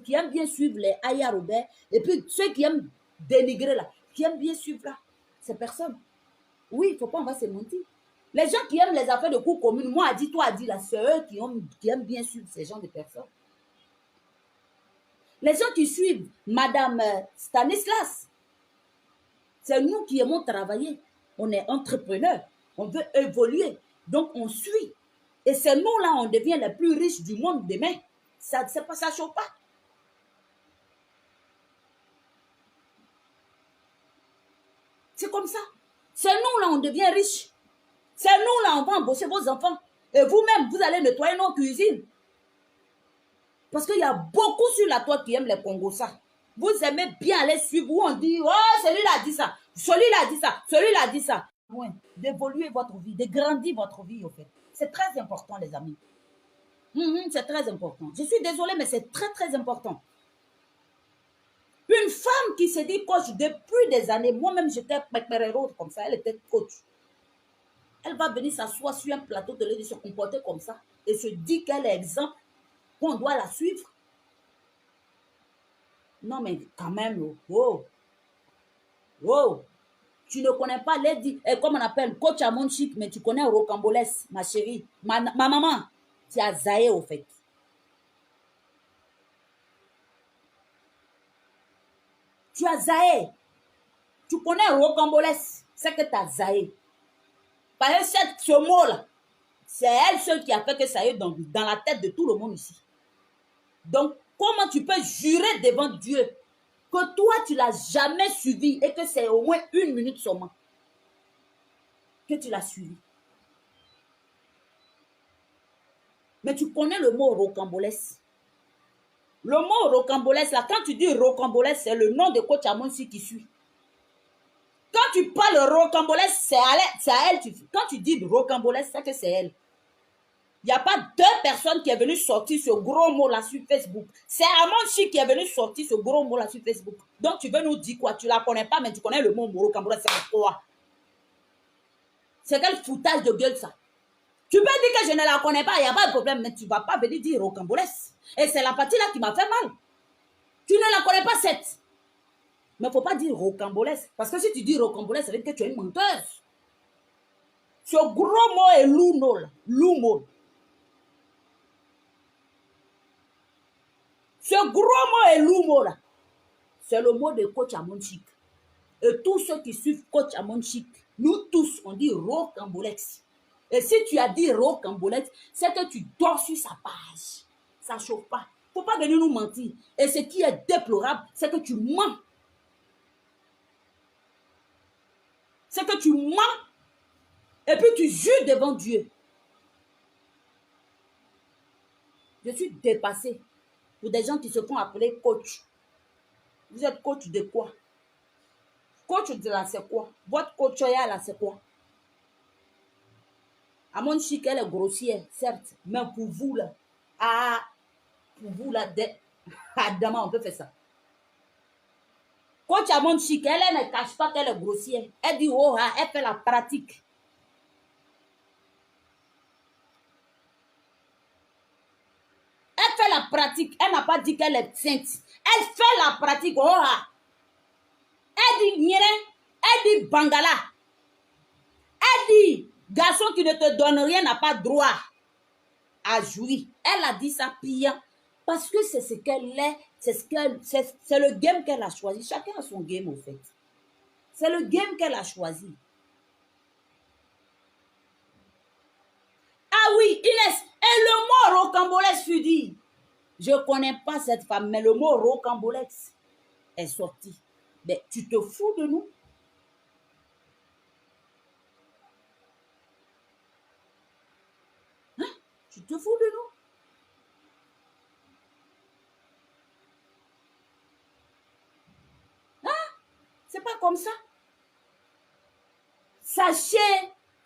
S1: qui aiment bien suivre les Aya Robert, et puis ceux qui aiment dénigrer là, qui aiment bien suivre là, ces personnes. Oui, il ne faut pas, on va se mentir. Les gens qui aiment les affaires de cours communes, moi a dit, toi a dit, là, c'est eux qui aiment bien suivre ces gens de personnes. Les gens qui suivent Madame Stanislas, c'est nous qui aimons travailler. On est entrepreneurs, on veut évoluer, donc on suit. Et c'est nous là, on devient les plus riches du monde demain. Ça ne chauffe pas. C'est comme ça. C'est nous là, on devient riches. C'est nous là, on va embaucher vos enfants. Et vous-même, vous allez nettoyer nos cuisines. Parce qu'il y a beaucoup sur la toile qui aiment les Congossas. Vous aimez bien aller suivre où on dit, oh, celui-là a dit ça, celui-là a dit ça, celui-là a dit ça. Ouais, d'évoluer votre vie, de grandir votre vie, au fait. C'est très important, les amis. C'est très important. Je suis désolée, mais c'est très, très important. Une femme qui se dit coach depuis des années, moi-même, j'étais pépérero comme ça, elle était coach. Elle va venir s'asseoir sur un plateau de se comporter comme ça et se dit qu'elle est exemple, qu'on doit la suivre. Non, mais quand même, oh. Tu ne connais pas Lady, comme on appelle, coach à mon chic, mais tu connais Rocambolès, ma chérie. Ma maman, tu as zaé au fait. Tu as zaé. Tu connais Rocambolès, c'est que tu as zaé. Parce que ce mot-là, c'est elle seule qui a fait que ça est dans la tête de tout le monde ici. Donc, comment tu peux jurer devant Dieu que toi, tu ne l'as jamais suivi et que c'est au moins 1 minute seulement que tu l'as suivi? Mais tu connais le mot rocambolesque. Le mot rocambolesque, là, quand tu dis rocambolesque, c'est le nom de coach Amonsi qui suit. Quand tu parles rocambolesque, c'est à elle. Quand tu dis rocambolesque, c'est que c'est elle. Il n'y a pas 2 personnes qui est venu sortir ce gros mot-là sur Facebook. C'est Amonsi qui est venu sortir ce gros mot-là sur Facebook. Donc, tu veux nous dire quoi? Tu ne la connais pas, mais tu connais le mot rocambolesque, c'est quoi? C'est quel foutage de gueule, ça? Tu peux dire que je ne la connais pas, il n'y a pas de problème, mais tu ne vas pas venir dire rocambolesque. Et c'est la partie là qui m'a fait mal. Tu ne la connais pas, cette. Mais il ne faut pas dire rocambolesque. Parce que si tu dis rocambolesque, ça veut dire que tu es une menteuse. Ce gros mot est loumo. Ce gros mot est loumo là. C'est le mot de coach Amonchic. Et tous ceux qui suivent coach Amonchic, nous tous, on dit rocambolesque. Et si tu as dit rocambolesque, c'est que tu dors sur sa page. Ça ne chauffe pas. Il ne faut pas venir nous mentir. Et ce qui est déplorable, c'est que tu mens. C'est que tu mens. Et puis tu jures devant Dieu. Je suis dépassée pour des gens qui se font appeler coach. Vous êtes coach de quoi? Coach de là, c'est quoi? Votre coach là, c'est quoi? À mon chic, elle est grossière, certes. Mais pour vous, là, Adama, on peut faire ça. Coach à mon chic, elle ne cache pas qu'elle est grossière. Elle dit, oh, elle fait la pratique. Elle fait la pratique. Elle n'a pas dit qu'elle est sainte. Elle fait la pratique. Oh, elle dit Nyere. Elle dit Bangala. Elle dit garçon qui ne te donne rien n'a pas droit à jouir. Elle a dit ça pire. Parce que c'est ce qu'elle est. C'est le game qu'elle a choisi. Chacun a son game au fait. C'est le game qu'elle a choisi. Ah oui, Inès. Et le mot rocambolesque fut dit. Je ne connais pas cette femme, mais le mot rocambolesque est sorti. Mais tu te fous de nous? Hein? Tu te fous de nous? Hein? C'est pas comme ça. Sachez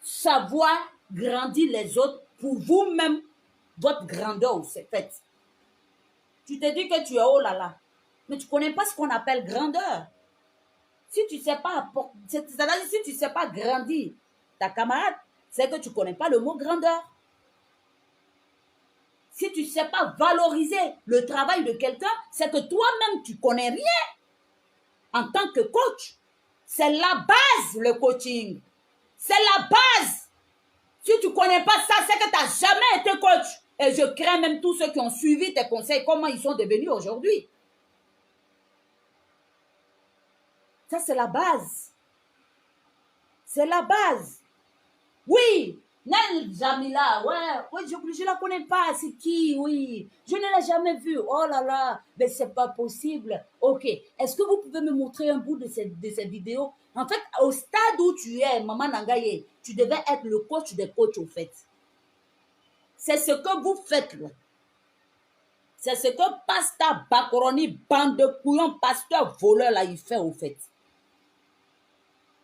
S1: savoir grandir les autres pour vous-même, votre grandeur, c'est fait. Tu te dis que tu es oh là là, mais tu ne connais pas ce qu'on appelle grandeur. Si tu ne sais pas, c'est-à-dire si tu ne sais pas grandir ta camarade, c'est que tu ne connais pas le mot grandeur. Si tu ne sais pas valoriser le travail de quelqu'un, c'est que toi-même, tu ne connais rien en tant que coach. C'est la base, le coaching. C'est la base. Si tu ne connais pas ça, c'est que tu n'as jamais été coach. Et je crains même tous ceux qui ont suivi tes conseils, comment ils sont devenus aujourd'hui. Ça, c'est la base. C'est la base. Oui, Nel Jamila, ouais, je ne la connais pas, c'est qui, oui. Je ne l'ai jamais vue. Oh là là, mais c'est pas possible. Ok, est-ce que vous pouvez me montrer un bout de cette vidéo? En fait, au stade où tu es, Maman Nangaye, tu devais être le coach des coachs, au fait. C'est ce que vous faites, là. C'est ce que Pasteur Bakoroni, bande de couillons, pasteur voleur, là, il fait, au fait.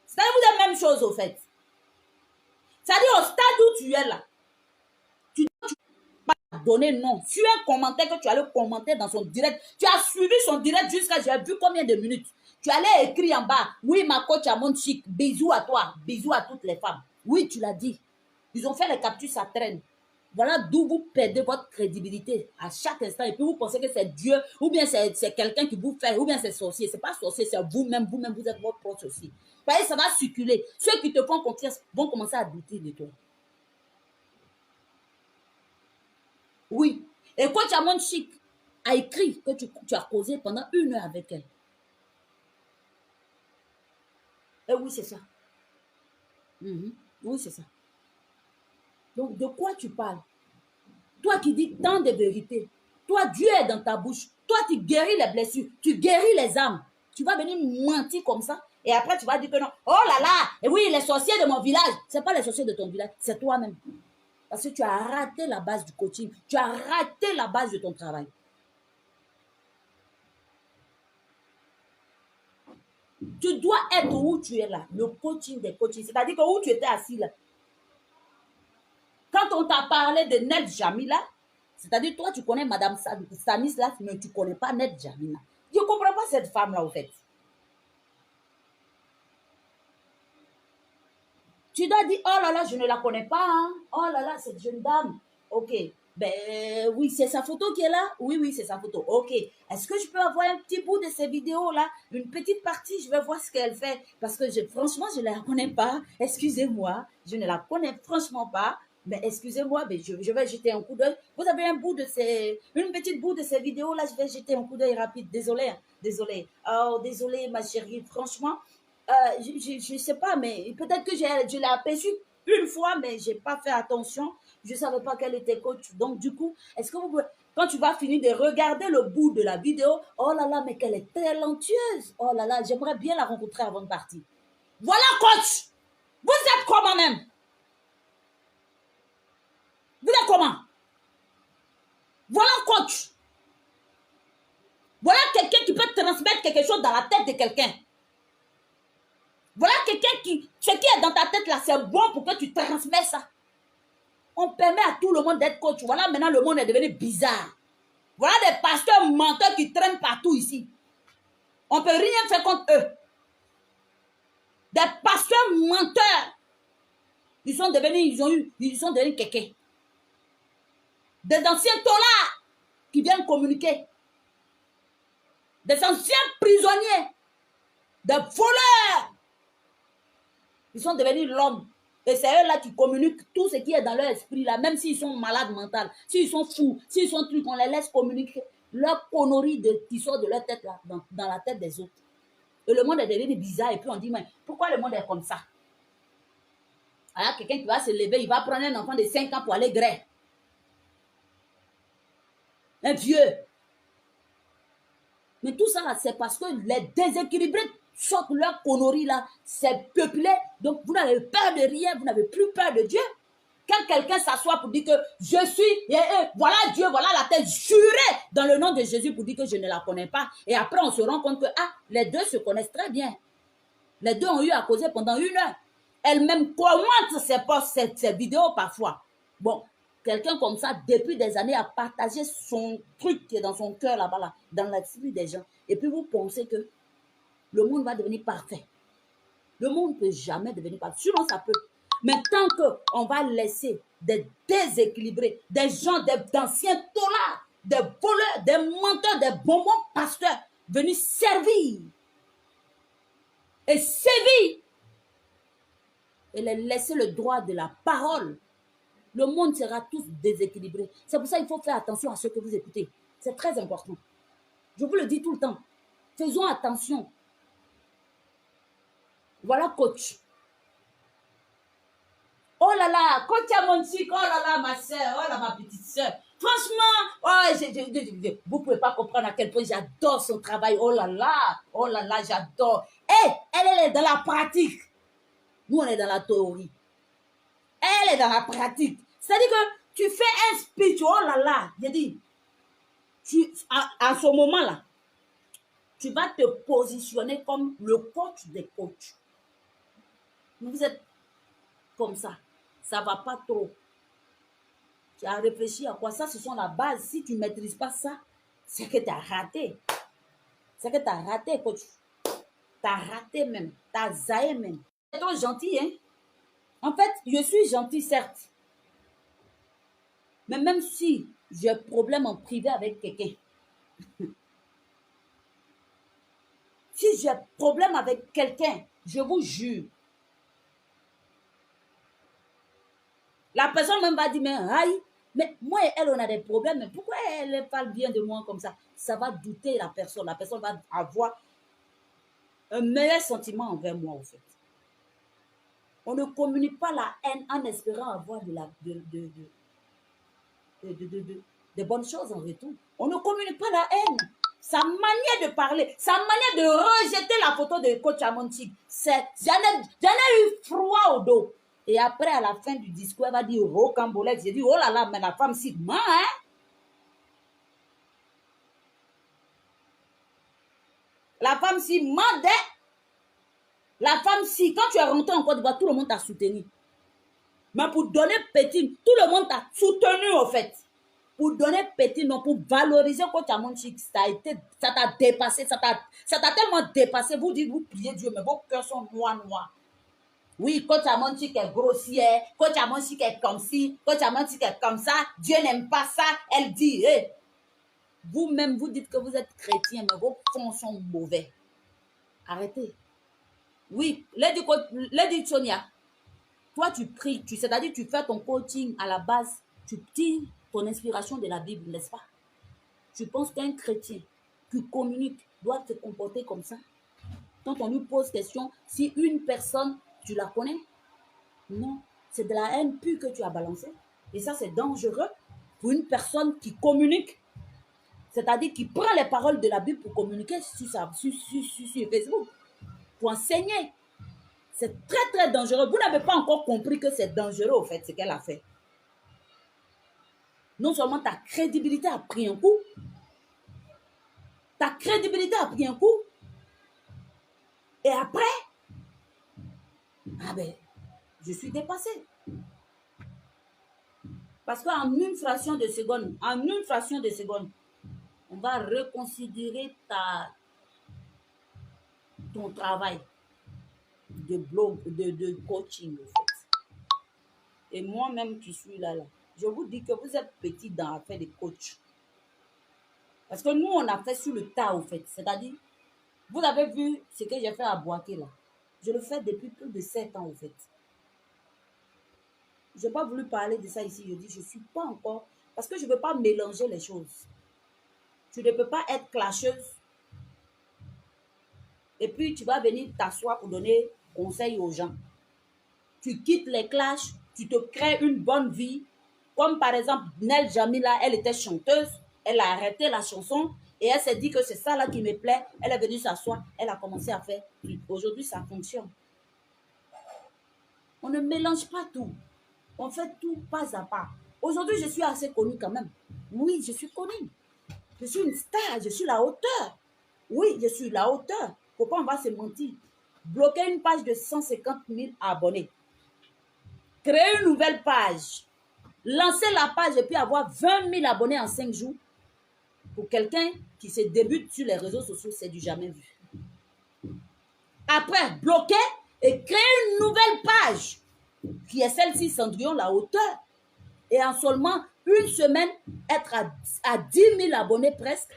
S1: C'est la même chose, au fait. C'est-à-dire, au stade où tu es là, tu ne peux pas donner non. Sur un commentaire que tu allais commenter dans son direct, tu as suivi son direct jusqu'à, j'ai vu combien de minutes. Tu allais écrire en bas, oui, ma coach à mon chic, bisous à toi, bisous à toutes les femmes. Oui, tu l'as dit. Ils ont fait les captures, ça traîne. Voilà d'où vous perdez votre crédibilité à chaque instant. Et puis vous pensez que c'est Dieu, ou bien c'est quelqu'un qui vous fait, ou bien c'est sorcier. Ce n'est pas sorcier, c'est vous-même, vous êtes votre propre sorcier. Parce que ça va circuler. Ceux qui te font confiance vont commencer à douter de toi. Oui. Et quand Chamon Chic a écrit que tu as causé pendant 1 heure avec elle. Et oui, c'est ça. Oui, c'est ça. Donc, de quoi tu parles? Toi qui dis tant de vérité. Toi, Dieu est dans ta bouche. Toi, tu guéris les blessures. Tu guéris les âmes. Tu vas venir mentir comme ça. Et après, tu vas dire que non. Oh là là. Et oui, les sorciers de mon village. Ce n'est pas les sorciers de ton village. C'est toi-même. Parce que tu as raté la base du coaching. Tu as raté la base de ton travail. Tu dois être où tu es là. Le coaching des coachings. C'est-à-dire que où tu étais assis là. Quand on t'a parlé de Ned Jamila, c'est-à-dire toi, tu connais Madame Stanislas, mais tu ne connais pas Ned Jamila. Je ne comprends pas cette femme-là, au fait. Tu dois dire, oh là là, je ne la connais pas. Hein. Oh là là, cette jeune dame. Ok. Ben oui, c'est sa photo qui est là. Oui, c'est sa photo. Ok. Est-ce que je peux avoir un petit bout de ces vidéos-là? Une petite partie, je vais voir ce qu'elle fait. Parce que franchement, je ne la connais pas. Excusez-moi, je ne la connais franchement pas. Mais excusez-moi, mais je vais jeter un coup d'œil. Vous avez une petite bout de ces vidéos-là, je vais jeter un coup d'œil rapide. Désolée, hein. Désolée. Oh, désolée, ma chérie. Franchement, je ne sais pas, mais peut-être que je l'ai aperçue une fois, mais je n'ai pas fait attention. Je ne savais pas qu'elle était coach. Donc, du coup, est-ce que vous pouvez, quand tu vas finir de regarder le bout de la vidéo, oh là là, mais qu'elle est talentueuse. Oh là là, j'aimerais bien la rencontrer avant de partir. Voilà, coach. Vous êtes comment même? Vous êtes comment? Voilà, coach. Voilà quelqu'un qui peut transmettre quelque chose dans la tête de quelqu'un. Voilà quelqu'un qui, ce qui est dans ta tête là, c'est bon pour que tu transmets ça. On permet à tout le monde d'être coach. Voilà, maintenant le monde est devenu bizarre. Voilà des pasteurs menteurs qui traînent partout ici. On ne peut rien faire contre eux. Des pasteurs menteurs. Ils sont devenus quelqu'un. Des anciens tolards qui viennent communiquer. Des anciens prisonniers. Des voleurs. Ils sont devenus l'homme. Et c'est eux là qui communiquent tout ce qui est dans leur esprit là, même s'ils sont malades mentaux, s'ils sont fous, s'ils sont trucs, on les laisse communiquer leur connerie qui sort de leur tête là, dans la tête des autres. Et le monde est devenu bizarre et puis on dit, mais pourquoi le monde est comme ça? Alors quelqu'un qui va se lever, il va prendre un enfant de 5 ans pour aller gré. Un vieux. Mais tout ça là, c'est parce que les déséquilibrés sortent leur connerie là, c'est peuplé, donc vous n'avez peur de rien, vous n'avez plus peur de Dieu. Quand quelqu'un s'assoit pour dire que je suis, voilà Dieu, voilà la tête, juré dans le nom de Jésus pour dire que je ne la connais pas. Et après on se rend compte que les deux se connaissent très bien. Les deux ont eu à causer pendant 1 heure. Elle-même commente ses vidéos parfois. Bon, quelqu'un comme ça, depuis des années, a partagé son truc qui est dans son cœur là-bas, là, dans l'esprit des gens. Et puis vous pensez que le monde va devenir parfait. Le monde ne peut jamais devenir parfait. Sûrement ça peut. Mais tant qu'on va laisser des déséquilibrés, des gens, d'anciens tolards, des voleurs, des menteurs, des bonbons pasteurs venus servir et sévir et les laisser le droit de la parole, le monde sera tous déséquilibré. C'est pour ça qu'il faut faire attention à ce que vous écoutez. C'est très important. Je vous le dis tout le temps. Faisons attention. Voilà, coach. Oh là là, coach à mon chic, oh là là, ma soeur, oh là, ma petite soeur. Franchement, oh, vous ne pouvez pas comprendre à quel point j'adore son travail. Oh là là, j'adore. Et elle est dans la pratique. Nous, on est dans la théorie. Elle est dans la pratique. C'est-à-dire que tu fais un speech, oh là là, j'ai dit, à ce moment-là, tu vas te positionner comme le coach des coachs. Vous êtes comme ça. Ça ne va pas trop. Tu as réfléchi à quoi? Ça, ce sont la base. Si tu ne maîtrises pas ça, c'est que tu as raté. C'est que tu as raté, coach. Tu as raté même. Tu as zaïe même. Tu es trop gentil, hein? En fait, je suis gentil, certes. Mais même si j'ai un problème en privé avec quelqu'un, si j'ai un problème avec quelqu'un, je vous jure, la personne même va dire, mais moi et elle, on a des problèmes, mais pourquoi elle parle bien de moi comme ça? Ça va douter la personne. La personne va avoir un meilleur sentiment envers moi, en fait. On ne communique pas la haine en espérant avoir de bonnes choses en retour. On ne communique pas la haine. Sa manière de parler, sa manière de rejeter la photo de coach Amontique, j'en ai eu froid au dos. Et après, à la fin du discours, elle va dire rocambolesque. J'ai dit, oh là là, mais la femme si ment, hein? La femme si ment, la femme si, quand tu es rentré en Côte d'Ivoire, tout le monde t'a soutenu. Mais pour donner petit, tout le monde t'a soutenu, en fait. Pour donner petit, non, pour valoriser coach Amontique, ça t'a dépassé, ça t'a tellement dépassé. Vous dites, vous priez Dieu, mais vos cœurs sont noirs. Oui, coach Amontique est grossière, coach Amontique est comme ci, coach Amontique est comme ça, Dieu n'aime pas ça. Elle dit, vous-même, vous dites que vous êtes chrétien, mais vos fonds sont mauvais. Arrêtez. Oui, Lady Sonia, toi tu pries, c'est-à-dire tu fais ton coaching à la base, tu tires ton inspiration de la Bible, n'est-ce pas? Tu penses qu'un chrétien qui communique doit se comporter comme ça? Quand on lui pose question, si une personne, tu la connais? Non, c'est de la haine pure que tu as balancée. Et ça, c'est dangereux pour une personne qui communique. C'est-à-dire qui prend les paroles de la Bible pour communiquer sur Facebook, pour enseigner. C'est très, très dangereux. Vous n'avez pas encore compris que c'est dangereux, au fait, ce qu'elle a fait. Non seulement ta crédibilité a pris un coup, ta crédibilité a pris un coup, et après, je suis dépassée. Parce qu'en une fraction de seconde, on va reconsidérer ton travail de blog, de coaching, en fait. Et moi-même qui suis là, je vous dis que vous êtes petit dans l'affaire de coach. Parce que nous, on a fait sur le tas, en fait. C'est-à-dire, vous avez vu ce que j'ai fait à Boaké, là. Je le fais depuis plus de 7 ans, en fait. Je n'ai pas voulu parler de ça ici. Je dis, je ne suis pas encore... Parce que je ne veux pas mélanger les choses. Tu ne peux pas être clasheuse. Et puis, tu vas venir t'asseoir pour donner conseil aux gens. Tu quittes les clashs, tu te crées une bonne vie. Comme par exemple, Nel Jamila, elle était chanteuse. Elle a arrêté la chanson. Et elle s'est dit que c'est ça là qui me plaît. Elle est venue s'asseoir. Elle a commencé à faire. Aujourd'hui, ça fonctionne. On ne mélange pas tout. On fait tout pas à pas. Aujourd'hui, je suis assez connue quand même. Oui, je suis connue. Je suis une star. Je suis la hauteur. Oui, je suis la hauteur. Pourquoi on va se mentir? Bloquer une page de 150 000 abonnés. Créer une nouvelle page. Lancer la page et puis avoir 20 000 abonnés en 5 jours, pour quelqu'un qui se débute sur les réseaux sociaux, c'est du jamais vu. Après, bloquer et créer une nouvelle page, qui est celle-ci, Cendrillon La Hauteur. Et en seulement une semaine, être à 10 000 abonnés presque,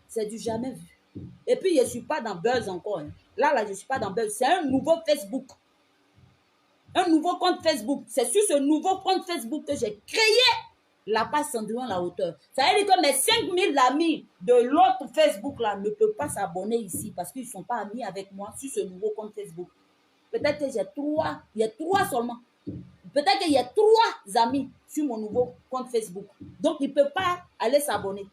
S1: c'est du jamais vu. Et puis, je ne suis pas dans Buzz encore. Hein. Là, je ne suis pas dans Buzz. C'est un nouveau Facebook. Un nouveau compte Facebook. C'est sur ce nouveau compte Facebook que j'ai créé la page Cendrillon La Hauteur. Ça veut dire que mes 5 000 amis de l'autre Facebook là ne peuvent pas s'abonner ici parce qu'ils ne sont pas amis avec moi sur ce nouveau compte Facebook. Peut-être que j'ai 3, il y a 3 seulement. Peut-être qu'il y a 3 amis sur mon nouveau compte Facebook. Donc, ils ne peuvent pas aller s'abonner.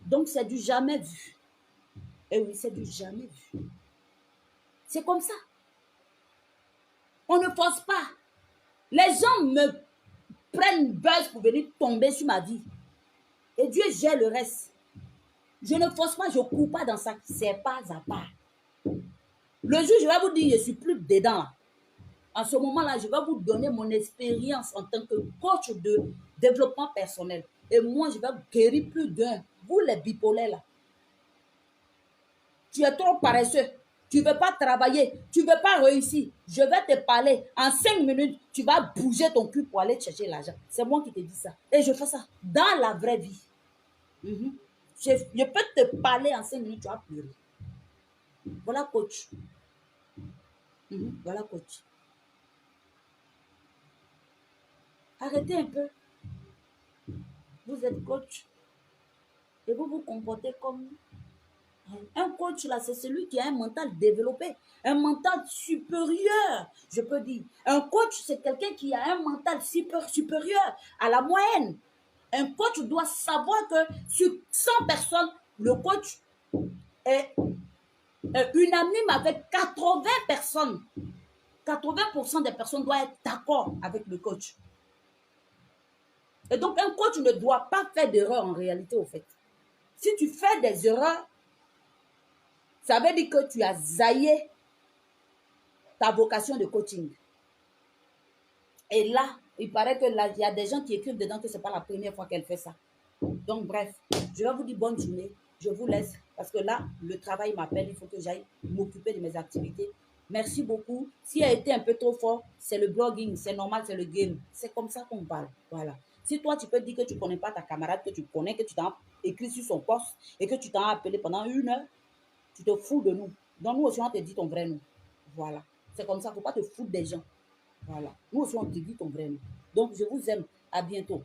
S1: Donc, c'est du jamais vu. Et oui, c'est du jamais vu. C'est comme ça. On ne force pas. Les gens me prennent buzz pour venir tomber sur ma vie. Et Dieu gère le reste. Je ne force pas, je ne cours pas dans ça. C'est pas à part. Le jour, je vais vous dire, je ne suis plus dedans. Là. En ce moment-là, je vais vous donner mon expérience en tant que coach de développement personnel. Et moi, je vais guérir plus d'un. Vous, les bipolaires, là. Tu es trop paresseux. Tu ne veux pas travailler. Tu ne veux pas réussir. Je vais te parler. En 5 minutes, tu vas bouger ton cul pour aller chercher l'argent. C'est moi qui te dis ça. Et je fais ça dans la vraie vie. Je peux te parler en 5 minutes, tu vas pleurer. Voilà, coach. Voilà, coach. Arrêtez un peu. Vous êtes coach. Et vous vous comportez comme un coach, là, c'est celui qui a un mental développé, un mental supérieur, je peux dire. Un coach, c'est quelqu'un qui a un mental supérieur à la moyenne. Un coach doit savoir que sur 100 personnes, le coach est unanime avec 80 personnes. 80% des personnes doivent être d'accord avec le coach. Et donc, un coach ne doit pas faire d'erreur en réalité, au fait. Si tu fais des erreurs, ça veut dire que tu as zaillé ta vocation de coaching. Et là, il paraît que là, il y a des gens qui écrivent dedans que ce n'est pas la première fois qu'elle fait ça. Donc, bref, je vais vous dire bonne journée. Je vous laisse parce que là, le travail m'appelle. Il faut que j'aille m'occuper de mes activités. Merci beaucoup. S'il a été un peu trop fort, c'est le blogging. C'est normal, c'est le game. C'est comme ça qu'on parle. Voilà. Si toi, tu peux dire que tu ne connais pas ta camarade, que tu connais, que tu t'as écrit sur son poste et que tu t'as appelé pendant 1 heure, tu te fous de nous. Donc, nous aussi, on te dit ton vrai nom. Voilà. C'est comme ça. Il ne faut pas te foutre des gens. Voilà. Nous aussi, on te dit ton vrai nom. Donc, je vous aime. À bientôt.